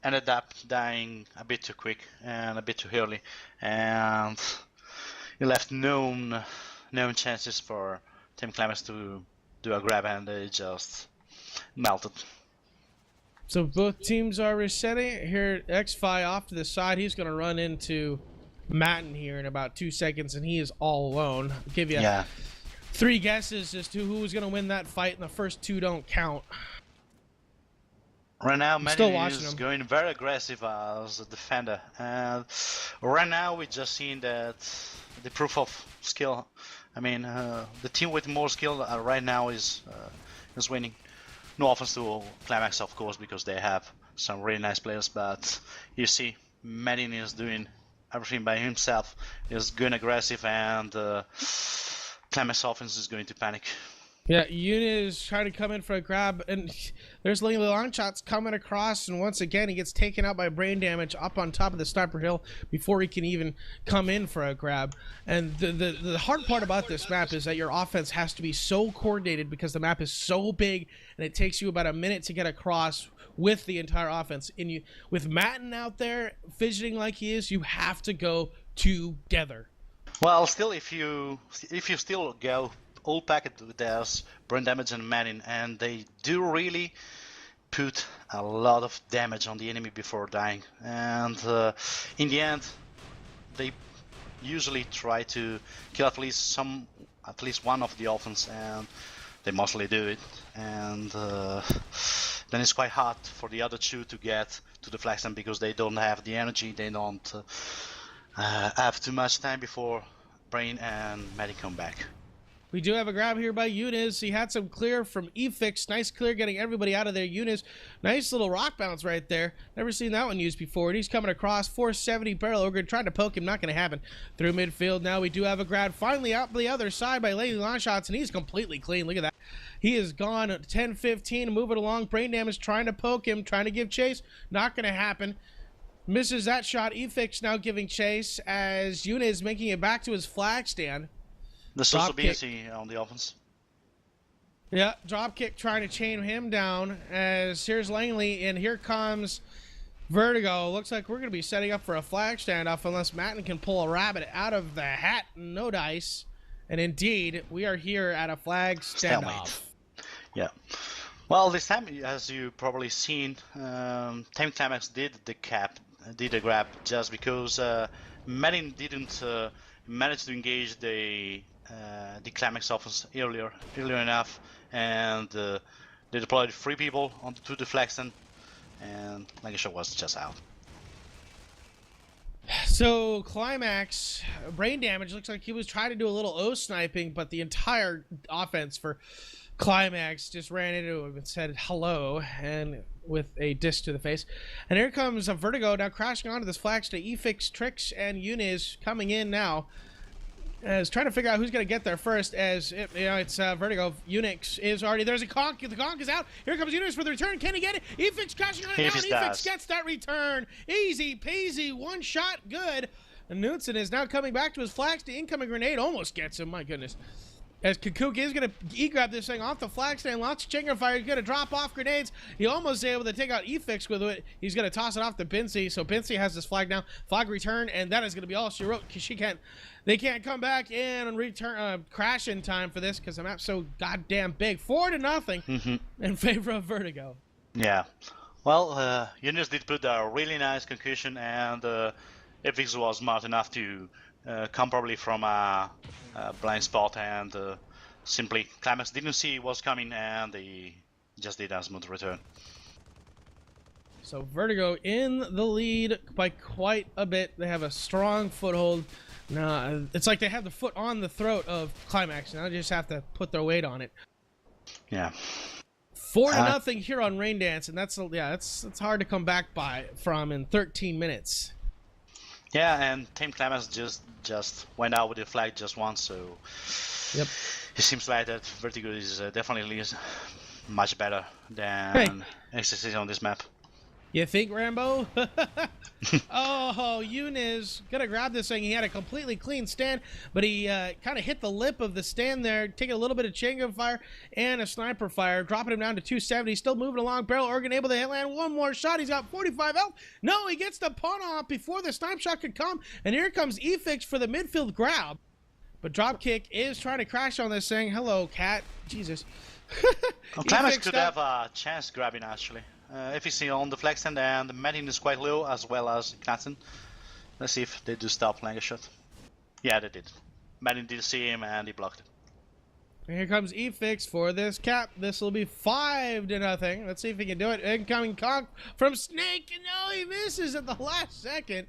Ended up dying a bit too quick and a bit too early, and it left no chances for Team Klimaxxx to do a grab, and they just melted. So both teams are resetting. Here, X-Fi off to the side. He's going to run into Matten here in about 2 seconds, and he is all alone. I'll give you 3 guesses as to who's going to win that fight, and the first 2 don't count. Right now, still Manny watching is him. going very aggressive as a defender, and right now we just seen that the proof of skill. I mean, the team with more skill right now is winning. No offense to Klimaxxx, of course, because they have some really nice players, but you see, Manny is doing everything by himself. He's going aggressive, and Klimaxxx offense is going to panic. Yeah, Eunice trying to come in for a grab, and there's long shots coming across, and once again he gets taken out by brain damage up on top of the sniper hill before he can even come in for a grab. And the hard part about this map is that your offense has to be so coordinated because the map is so big, and it takes you about a minute to get across with the entire offense. And with Matten out there fidgeting like he is, you have to go together. Well, still, if you still go all packet with there's burn damage and Manning, and they do really put a lot of damage on the enemy before dying, and in the end they usually try to kill at least one of the offense, and they mostly do it, and then it's quite hard for the other 2 to get to the Flexen because they don't have the energy, they don't have too much time before Brain and Maddie come back. We do have a grab here by Eunice. He had some clear from Efix. Nice clear getting everybody out of there. Eunice, nice little rock bounce right there. Never seen that one used before. And he's coming across 470 barrel ogre, trying to poke him. Not going to happen. Through midfield now we do have a grab. Finally out the other side by Lady Long Shots, and he's completely clean. Look at that. He is gone at 10-15. Moving along. Brain damage trying to poke him, trying to give chase. Not going to happen. Misses that shot. Efix now giving chase as Eunice making it back to his flag stand. There's also BNC on the offense. Yeah, dropkick trying to chain him down as here's Langley, and here comes Vertigo. Looks like we're going to be setting up for a flag standoff unless Matten can pull a rabbit out of the hat. No dice. And indeed, we are here at a flag standoff. Yeah. Well, this time, as you probably seen, Team Klimaxxx did the grab just because Matten didn't manage to engage the Klimaxxx offense earlier enough, and they deployed 3 people onto the Flexen, and Lancashire was just out. So Klimaxxx, brain damage, looks like he was trying to do a little O sniping, but the entire offense for Klimaxxx just ran into him and said hello, and with a disc to the face. And here comes a Vertigo now crashing onto this flag to Efix, Trix, and Eunice coming in now. As trying to figure out who's going to get there first, as it's Vertigo. Unix is already, there's a conk. The conk is out. Here comes Unix for the return. Can he get it? Efix crashing on it now, and Efix gets that return. Easy peasy, one shot, good. And Knudsen is now coming back to his flags. The incoming grenade almost gets him. My goodness. As Kukuk is going to e-grab this thing off the flag stand, launch Chinger fire. He's going to drop off grenades. He almost able to take out Efix with it. He's going to toss it off to Bincy. So Bincy has this flag now. Flag return, and that is going to be all she wrote because they can't come back in and return crash in time for this because the map's so goddamn big. 4-0 in favor of Vertigo. Yeah. Well, Eunice did put a really nice concussion, and eviskzor was smart enough to come probably from a blind spot, and simply Klimaxxx didn't see it was coming, and they just did a smooth return. So Vertigo in the lead by quite a bit. They have a strong foothold. Now it's like they have the foot on the throat of Klimaxxx. Now they just have to put their weight on it. Yeah. 4-0 here on Rain Dance, and that's it's hard to come back from in 13 minutes. Yeah, and Team Klimaxxx just went out with the flag just once, so yep. It seems like that Vertigo is definitely much better than eviskzor on this map. You think, Rambo? Oh, Yunus gonna grab this thing. He had a completely clean stand, but he kind of hit the lip of the stand there, taking a little bit of chain gun fire and a sniper fire, dropping him down to 270. Still moving along. Barrel Organ able to land one more shot. He's got 45 health. No, he gets the punt off before the snipe shot could come, and here comes eviskzor for the midfield grab. But Dropkick is trying to crash on this thing. Hello, cat. Jesus. Well, Klimaxxx could have a chance grabbing actually. If you see on the flag stand, and the Madden is quite low, as well as Knudsen. Let's see if they do stop Langer shot. Yeah, they did. Madden did see him and he blocked it. And here comes eviskzor for this cap. This will be 5-0. Let's see if he can do it. Incoming conk from Snake, and no, he misses at the last second.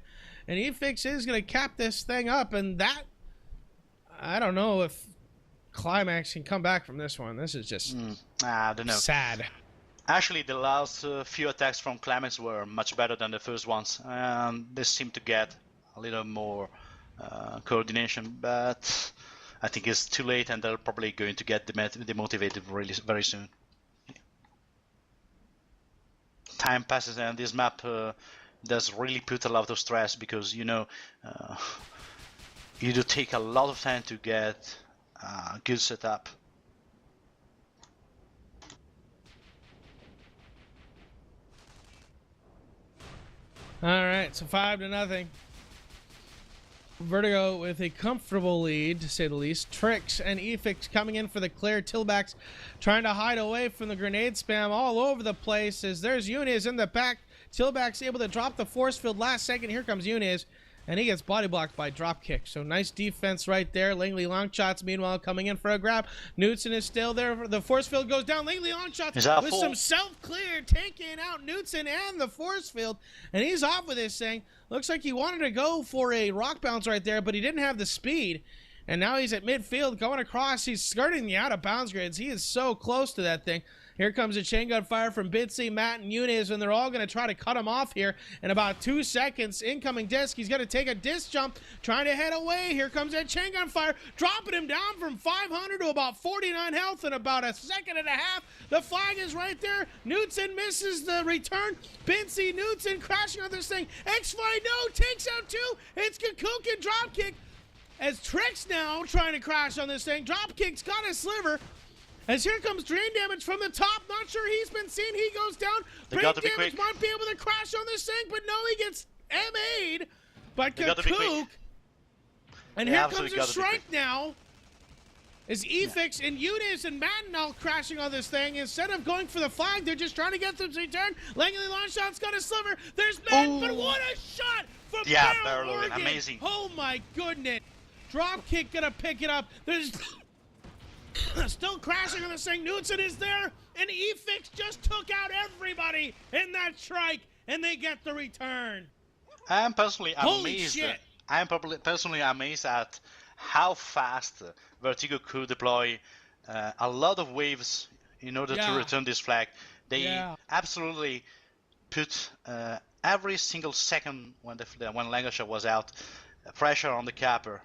And eviskzor is going to cap this thing up, and that, I don't know if Klimaxxx can come back from this one. This is just I don't know. Sad. Actually, the last few attacks from Klimaxxx were much better than the first ones, and they seem to get a little more coordination, but I think it's too late, and they're probably going to get demotivated really very soon. Time passes, and this map does really put a lot of stress, because you know you do take a lot of time to get a good setup. All right, so 5-0. Vertigo with a comfortable lead, to say the least. Tricks and eviskzor coming in for the clear. Tillbacks trying to hide away from the grenade spam all over the place. As there's Yunus in the back. Tillbacks able to drop the force field last second. Here comes Yunus, and he gets body blocked by Dropkick. So nice defense right there. Langley long shots, meanwhile, coming in for a grab. Knudsen is still there. The force field goes down. Langley long shots with some self-clear, taking out Knudsen and the force field. And he's off with this thing. Looks like he wanted to go for a rock bounce right there, but he didn't have the speed. And now he's at midfield going across. He's skirting the out-of-bounds grids. He is so close to that thing. Here comes a chain gun fire from Bitsy, Matt, and Yunus, and they're all going to try to cut him off here in about 2 seconds. Incoming disc. He's going to take a disc jump, trying to head away. Here comes that chain gun fire, dropping him down from 500 to about 49 health in about a second and a half. The flag is right there. Knudsen misses the return. Bitsy, Knudsen crashing on this thing. X-Fight, no, takes out 2. It's Kakook and Dropkick. As Tricks now trying to crash on this thing. Dropkick's got a sliver. As here comes drain damage from the top. Not sure he's been seen. He goes down. Drain damage might be able to crash on this thing, but no, he gets MA'd by Kakook. And here comes a strike now. As eviskzor and Yunus and Madden all crashing on this thing. Instead of going for the flag, they're just trying to get them to return. Langley long shot's got a sliver. There's Madden, but what a shot from Barrel Organ. Amazing. Oh my goodness. Dropkick gonna pick it up. There's still crashing on this thing. Knudsen is there, and eviskzor just took out everybody in that strike, and they get the return. I'm personally Holy amazed. Shit. I'm personally amazed at how fast Vertigo could deploy a lot of waves in order to return this flag. They absolutely put every single second when Langershot was out, pressure on the capper.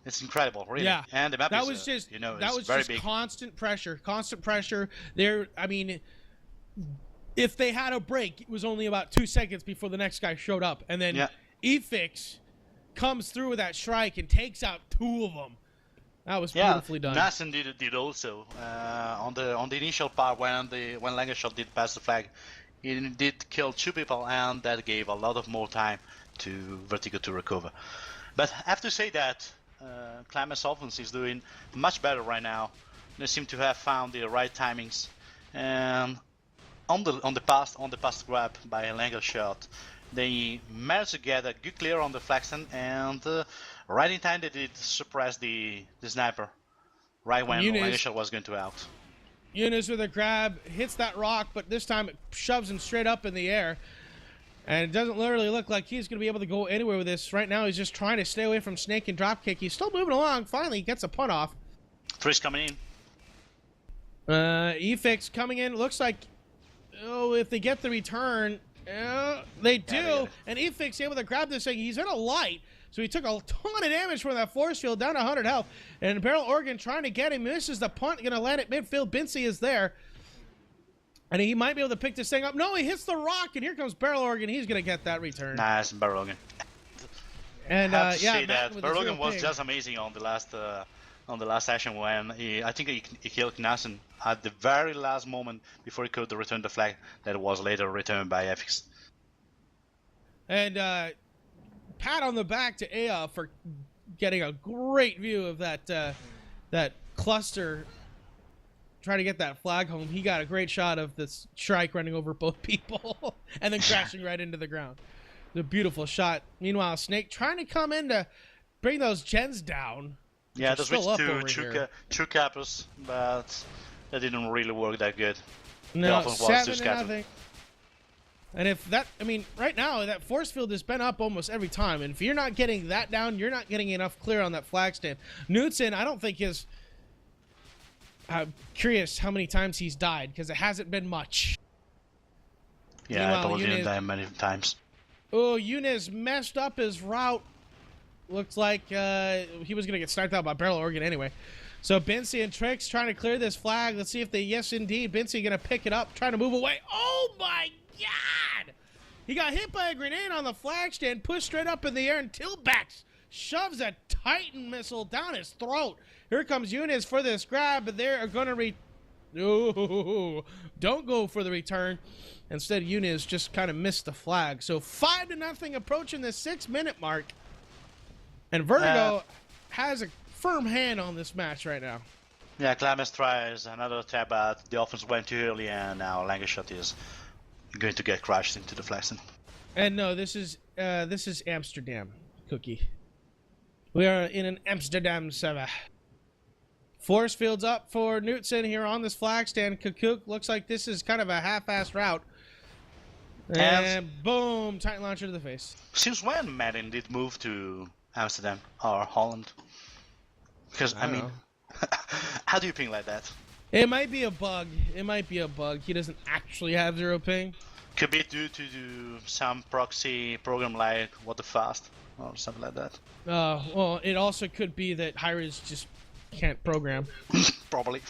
It's incredible, really. Yeah, and the map that is, was just you know, that was very just big. constant pressure. There, I mean, if they had a break, it was only about 2 seconds before the next guy showed up, and then eviskzor comes through with that strike and takes out 2 of them. That was beautifully done. Nassen did also on the initial part when Langershot did pass the flag. He did kill 2 people, and that gave a lot of more time to Vertigo to recover. But I have to say that Klimaxxx offense is doing much better right now. They seem to have found the right timings, and on the past grab by a Langershot, They managed to get a good clear on the Flaxton, and right in time they did suppress the sniper. Right when Langenshot was going to out. Younes with a grab, hits that rock, but this time it shoves him straight up in the air. And it doesn't literally look like he's going to be able to go anywhere with this. Right now, he's just trying to stay away from Snake and dropkick. He's still moving along. Finally, he gets a punt off. Three's coming in. Efix coming in. Looks like, oh, if they get the return, they do. Yeah, and Efix able to grab this thing. He's in a light. So he took a ton of damage from that force field, down to 100 health. And Barrel Organ trying to get him, misses the punt, going to land at midfield. Bincy is there. And he might be able to pick this thing up. No, he hits the rock, and here comes Barrel Organ. He's going to get that return. Nice, Barrel Organ. And I have to yeah, say that Barrel Organ was ping. just amazing on the last session when I think he killed Knassen at the very last moment before he could return the flag that was later returned by eviskzor. And pat on the back to Aya for getting a great view of that cluster, trying to get that flag home. He got a great shot of this Shrike running over both people and then crashing right into the ground. The beautiful shot. Meanwhile, Snake trying to come in to bring those gens down. Yeah, they switched to true cappers, but that didn't really work that good. No, 7-0. And if that, I mean, right now, that force field has been up almost every time. And if you're not getting that down, you're not getting enough clear on that flag stand. Knudsen, I don't think is... I'm curious how many times he's died, because it hasn't been much. Yeah, I probably didn't die many times. Oh, Younes messed up his route. Looks like he was going to get sniped out by Barrel Organ anyway. So Bincy and Trix trying to clear this flag. Let's see if they, yes indeed, Bincy going to pick it up, trying to move away. Oh my God! He got hit by a grenade on the flag stand, pushed straight up in the air, and Tilbax shoves a Titan missile down his throat. Here comes Younes for this grab, but they're going to don't go for the return. Instead, Younes just kind of missed the flag. So 5-0 approaching the 6-minute mark. And Vertigo has a firm hand on this match right now. Yeah, Klimaxxx tries another tap, but the offense went too early, and now Langenshot is going to get crashed into the Flaxton. And no, this is Amsterdam, Cookie. We are in an Amsterdam server. Force fields up for Knudsen here on this flag stand. Kukuk looks like this is kind of a half-assed route. And boom, Titan launcher to the face. Since when Madden did move to Amsterdam or Holland? Because, I mean, how do you ping like that? It might be a bug. It might be a bug. He doesn't actually have 0 ping. Could be due to some proxy program like What the Fast or something like that. Well, it also could be that Hyra's just can't program. Probably.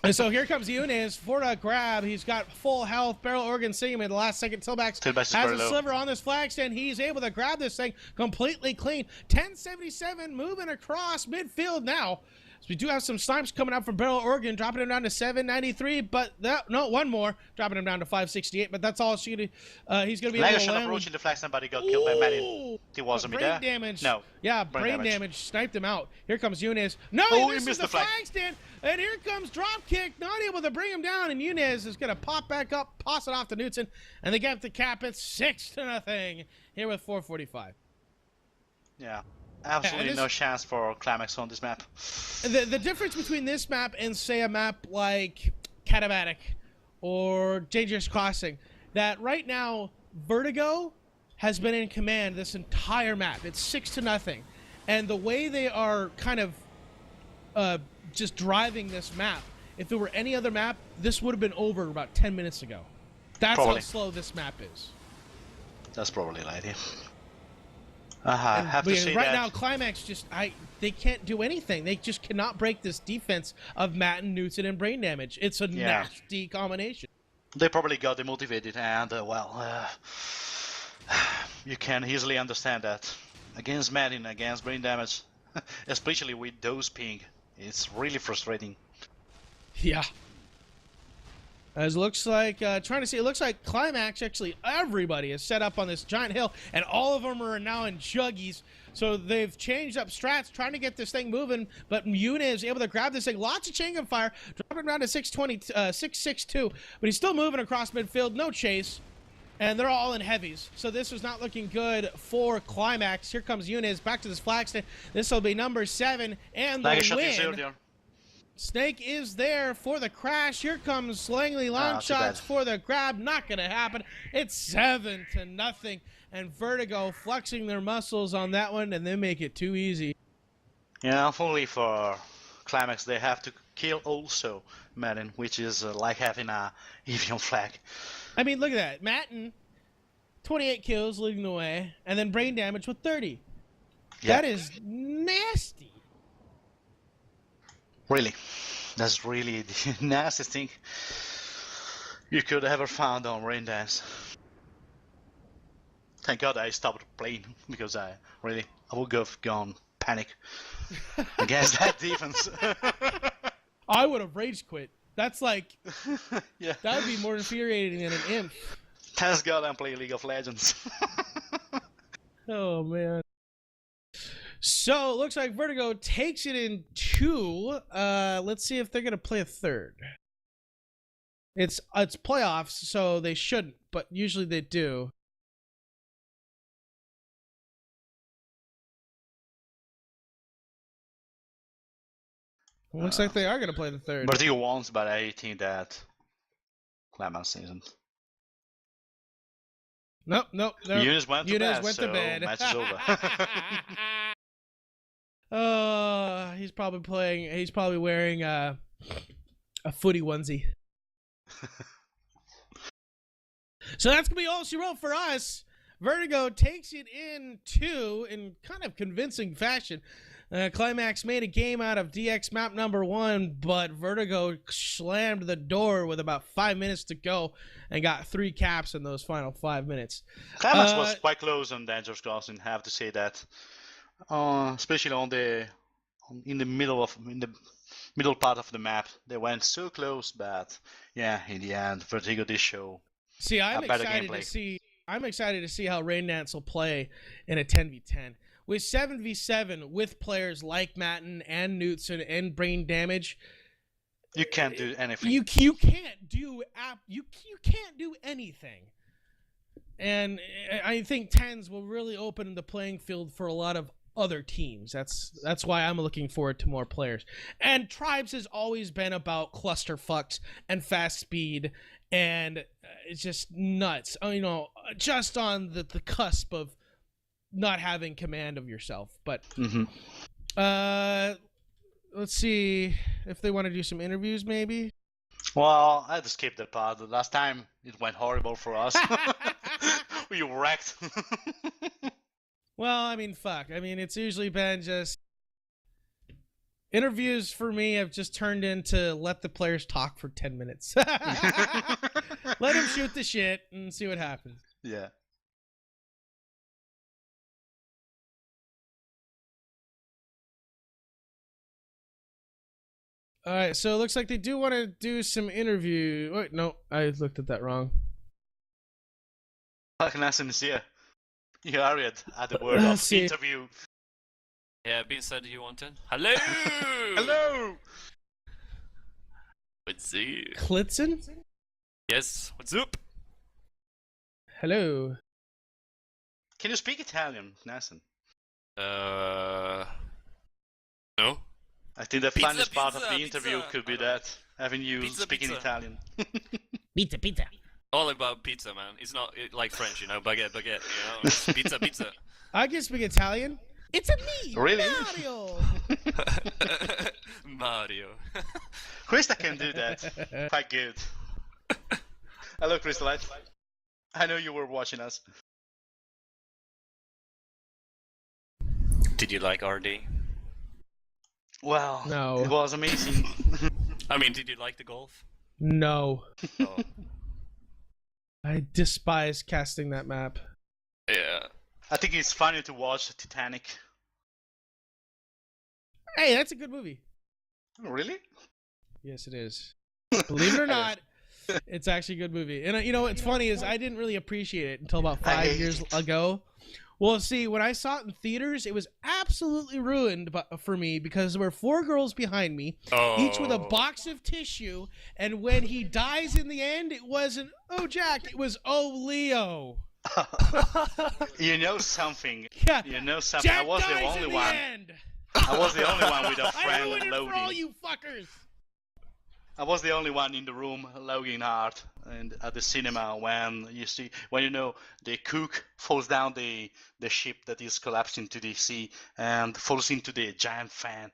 And so here comes Younes for a grab. He's got full health. Barrel Organ seeing him in the last second. Tilbax has a sliver on this flag stand. He's able to grab this thing completely clean. 1077 moving across midfield now. So we do have some snipes coming up from Barrel Organ, dropping him down to 793, but no, one more, dropping him down to 568, but that's all he's going to be able to land. Approaching the flag, somebody got killed by Madden. He wasn't me there. Brain damage. No. Yeah, brain damage. Sniped him out. Here comes Younes. No, he missed the flag stand. And here comes Dropkick, not able to bring him down, and Younes is going to pop back up, pass it off to Knudsen, and they get to cap it 6-0 here with 4:45. Yeah. Absolutely no chance for Klimaxxx on this map. The difference between this map and, say, a map like Katabatic or Dangerous Crossing, that right now Vertigo has been in command this entire map. It's 6-0, and the way they are kind of just driving this map, if it were any other map, this would have been over about 10 minutes ago. That's how slow this map is. That's probably the idea. I have to say right now, Klimaxxx just they can't do anything. They just cannot break this defense of Matt and Knudsen and brain damage. It's a nasty combination. They probably got demotivated, and you can easily understand that against Matt and against brain damage, especially with those ping, it's really frustrating. Yeah. As it looks like, trying to see, it looks like Klimaxxx, actually, everybody is set up on this giant hill, and all of them are now in juggies. So they've changed up strats, trying to get this thing moving, but Younes is able to grab this thing. Lots of chain gun fire, dropping him down to 662, but he's still moving across midfield. No chase. And they're all in heavies. So this was not looking good for Klimaxxx. Here comes Yunus back to this flag stand. This will be number 7 and the win. Snake is there for the crash. Here comes Langley. Long shots for the grab. Not going to happen. It's 7-0. And Vertigo flexing their muscles on that one, and they make it too easy. Yeah, unfortunately for Klimaxxx, they have to kill also Madden, which is like having a EVL flag. I mean, look at that. Matten, 28 kills leading the way, and then brain damage with 30. Yeah. That is nasty. Really. That's really the nastiest thing you could ever found on Rain Dance. Thank God I stopped playing, because I would have gone panic against that defense. I would have rage quit. That's like, yeah. That would be more infuriating than an imp. Thank God I'm playing League of Legends. Oh, man. So, it looks like Vertigo takes it in 2. Let's see if they're going to play a third. It's playoffs, so they shouldn't, but usually they do. Looks like they are going to play the third. Vertigo wants, but I think that Klimaxxx isn't. Nope. Yunus went to bed. Match is over. He's probably wearing a footy onesie. So that's going to be all she wrote for us. Vertigo takes it in 2 in kind of convincing fashion. Klimaxxx made a game out of DX map number 1, but Vertigo slammed the door with about 5 minutes to go and got 3 caps in those final 5 minutes. Klimaxxx was quite close on Dangerous Crossing, have to say that. Especially in the middle part of the map, they went so close, but yeah, in the end, Vertigo did show. See, I'm excited to see how Rain Dance will play in a 10v10. With 7v7 with players like Matten and Knutson and brain damage, you can't do anything. You can't do anything. And I think 10s will really open the playing field for a lot of other teams. That's why I'm looking forward to more players. And Tribes has always been about clusterfucks and fast speed, and it's just nuts. You know, just on the cusp of not having command of yourself. But let's see if they want to do some interviews, maybe. Well, I had to skip that part. The last time it went horrible for us. We wrecked. Well, I mean, fuck. I mean, it's usually been just interviews for me have just turned into let the players talk for 10 minutes. Let them shoot the shit and see what happens. Yeah. All right, so it looks like they do want to do some interview. Wait, no, I looked at that wrong. Nice to see you. You are at the word of interview. Yeah, been said you wanted. Hello! Hello! What's up? Klitzen? Yes, what's up? Hello. Can you speak Italian, Nathan? No. I think the funniest part of the interview could be that, having you speaking Italian. Pizza. All about pizza, man. It's not like French, you know, baguette, you know. It's pizza. I can speak Italian. It's a me, really? Mario. Mario. Krista can do that. Quite good. Hello, Crystalite. I know you were watching us. Did you like RD? Well, no. It was amazing. I mean, did you like the golf? No. Oh. I despise casting that map. Yeah. I think it's funny to watch Titanic. Hey, that's a good movie. Really? Yes, it is. Believe it or not, it's actually a good movie. And you know what's funny is I didn't really appreciate it until about 5 years ago Well, see, when I saw it in theaters, it was absolutely ruined for me because there were 4 girls behind me, each with a box of tissue, and when he dies in the end, it wasn't, oh, Jack, it was, oh, Leo. You know something. Yeah. You know something. Jack I was the dies only in one. the end. I was the only one with a I friend ruined it for all loading. you fuckers. I was the only one in the room logging hard and at the cinema when you know the cook falls down the ship that is collapsed into the sea and falls into the giant fan.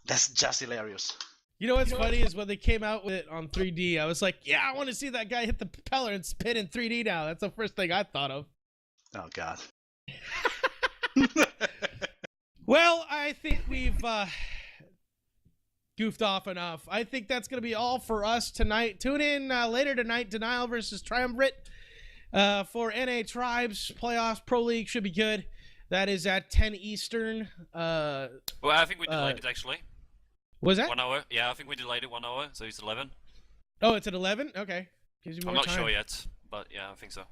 That's just hilarious. You know what's funny is when they came out with it on 3D, I was like, yeah, I want to see that guy hit the propeller and spin in 3D now. That's the first thing I thought of. Oh God. Well, I think we've goofed off enough. I think that's going to be all for us tonight. Tune in later tonight, Denial versus Triumvirate for NA Tribes Playoffs Pro League. Should be good. That is at 10 Eastern. Well, I think we delayed it actually. Was that? 1 hour. Yeah, I think we delayed it 1 hour, so it's 11. Oh, it's at 11? Okay. Gives you more I'm not time. sure yet, but yeah, I think so.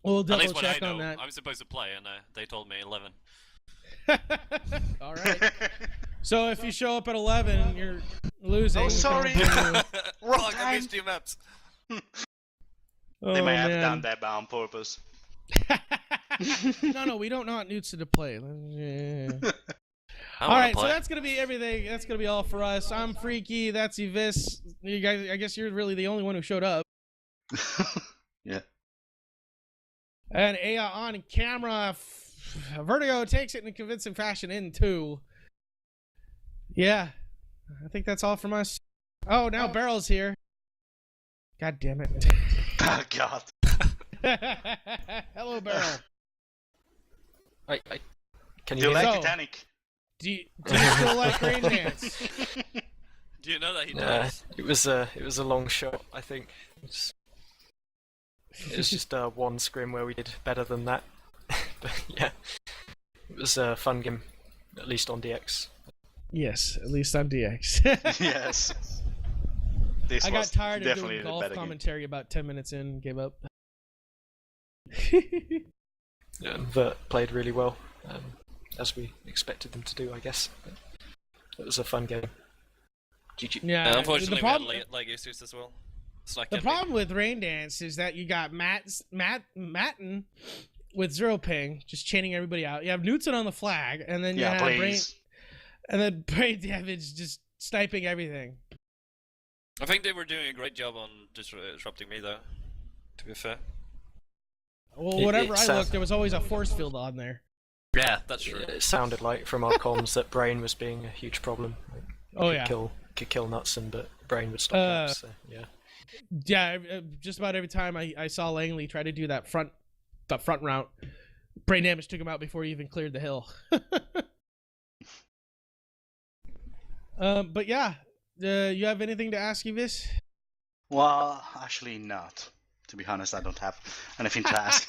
We'll At double least what I check know, on that. I'm supposed to play, and they told me 11. All right. So if you show up at 11, you're losing. Oh, sorry. Fuck, Wrong I time. missed 2 maps. They may have man. done that on purpose. No, we don't want Newts to play. I All wanna right, so play. that's gonna be everything. That's gonna be all for us. I'm Freaky. That's Evis. You guys, I guess you're really the only one who showed up. Yeah. And Aya on camera. Vertigo takes it in a convincing fashion in 2. Yeah, I think that's all from us. Oh, now Barrel's here. God damn it. Oh God. Hello, Barrel. Can Do you you hear like So- Titanic? Do you still like Rain Dance? Do you know that he me? does? It was a long shot, I think. It was just one scrim where we did better than that. But yeah, it was a fun game, at least on DX. Yes, at least on DX. Yes. This I got was tired of definitely doing the golf better game. commentary about 10 minutes in and gave up. Yeah, and Vert played really well, as we expected them to do, I guess. But it was a fun game. GG. Yeah, Unfortunately, the problem, we had leg issues as well. It's like the camping. problem with Rain Dance is that you got Matten with 0 ping, just chaining everybody out. You have Knutson on the flag, and then you Yeah, have please. Brain Damage just sniping everything. I think they were doing a great job on disrupting me, though. To be fair. Well, whatever I it's, looked, there was always a force field on there. Yeah, that's true. It sounded like from our comms that Brain was being a huge problem. Oh yeah, Could kill Knutson, but Brain would stop him, so yeah. yeah. Just about every time I saw Langley try to do that front route, Brain Damage took him out before he even cleared the hill. But yeah, you have anything to ask, Evis? Well, actually not. To be honest, I don't have anything to ask.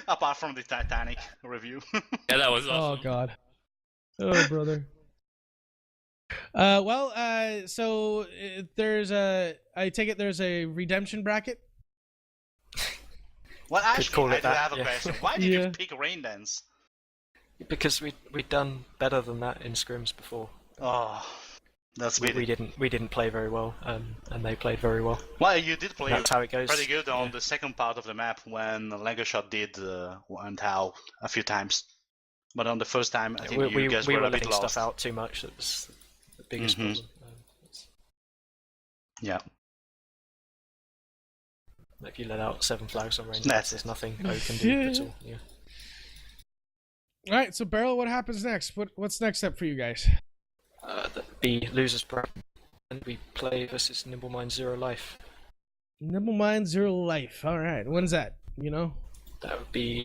Apart from the Titanic review. Yeah, that was Oh awesome. God. Oh brother. So there's I take it there's a redemption bracket. Well, actually, call I it do that, have a yeah. question. Why did Yeah. you pick Rain Dance? Because we'd done better than that in scrims before. Oh, that's We weird. we didn't play very well, and they played very well. Well, you did play That's how it goes. pretty good on the second part of the map when Legoshot did went out a few times. But on the first time, I think you guys we were were a bit letting lost. stuff out too much. That was the biggest Mhm. problem. Yeah. If you let out 7 flags on range, That's there's it. nothing O can do at all. Yeah. All right, so Barrel, what happens next? What's next step for you guys? That'd be losers bracket, and we play versus Nimble Mind Zero Life. Nimble Mind 0 Life. All right, when's that? You know. That would be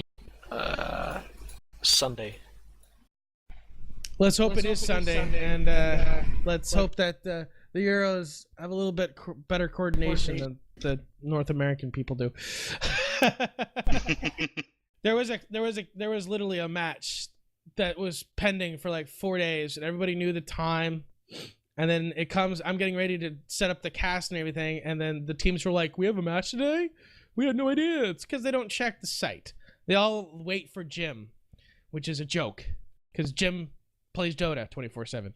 Sunday. Let's hope it is Sunday, and let's hope that the Euros have a little bit better coordination than the North American people do. There was literally a match that was pending for like 4 days, and everybody knew the time. And then it comes, I'm getting ready to set up the cast and everything, and then the teams were like, "We have a match today? We had no idea." It's because they don't check the site. They all wait for Jim, which is a joke, because Jim plays Dota 24/7.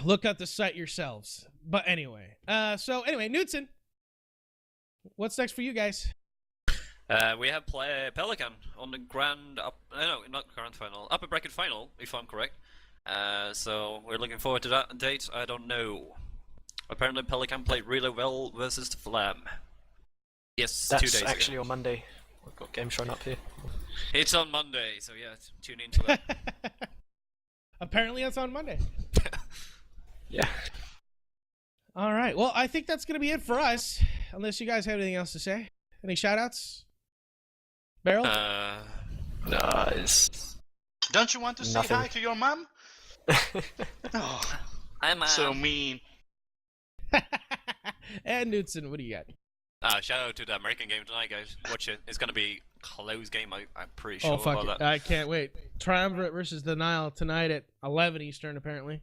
Look at the site yourselves. But anyway, Knudsen, what's next for you guys? We have Pelican on the not grand final, upper bracket final, if I'm correct. So we're looking forward to that date. I don't know. Apparently Pelican played really well versus the Flam. Yes, That's 2 days actually ago. on Monday. I've got game showing up here. It's on Monday, so yeah, tune into that. Apparently it's on Monday. Yeah. All right. Well, I think that's going to be it for us, unless you guys have anything else to say. Any shout-outs? Beryl? Nice. Don't you want to say Nothing. hi to your mom? Oh, I'm so mean. And Knudsen, what do you got? Shout out to the American game tonight, guys. Watch it. It's gonna be a close game. I'm pretty sure Oh, fuck about it. that. I can't wait. Triumvirate versus the Nile tonight at 11 Eastern, apparently.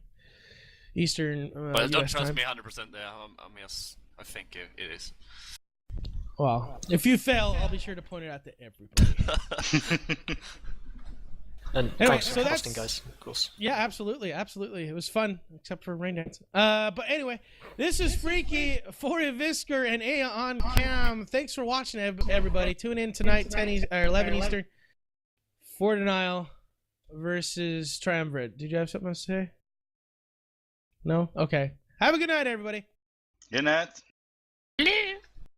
Eastern, But don't US trust time. me 100% there. I think it is. Well, if you fail, I'll be sure to point it out to everybody. And Anyway, thanks so for hosting, that's- guys, of course. Yeah, absolutely, absolutely. It was fun, except for rain dance. But anyway, this is Freaky for eviskzor and Aya on cam. Thanks for watching, everybody. Tune in tonight, 11 Eastern, for Denial versus Triumvirate. Did you have something else to say? No? Okay. Have a good night, everybody. Good night.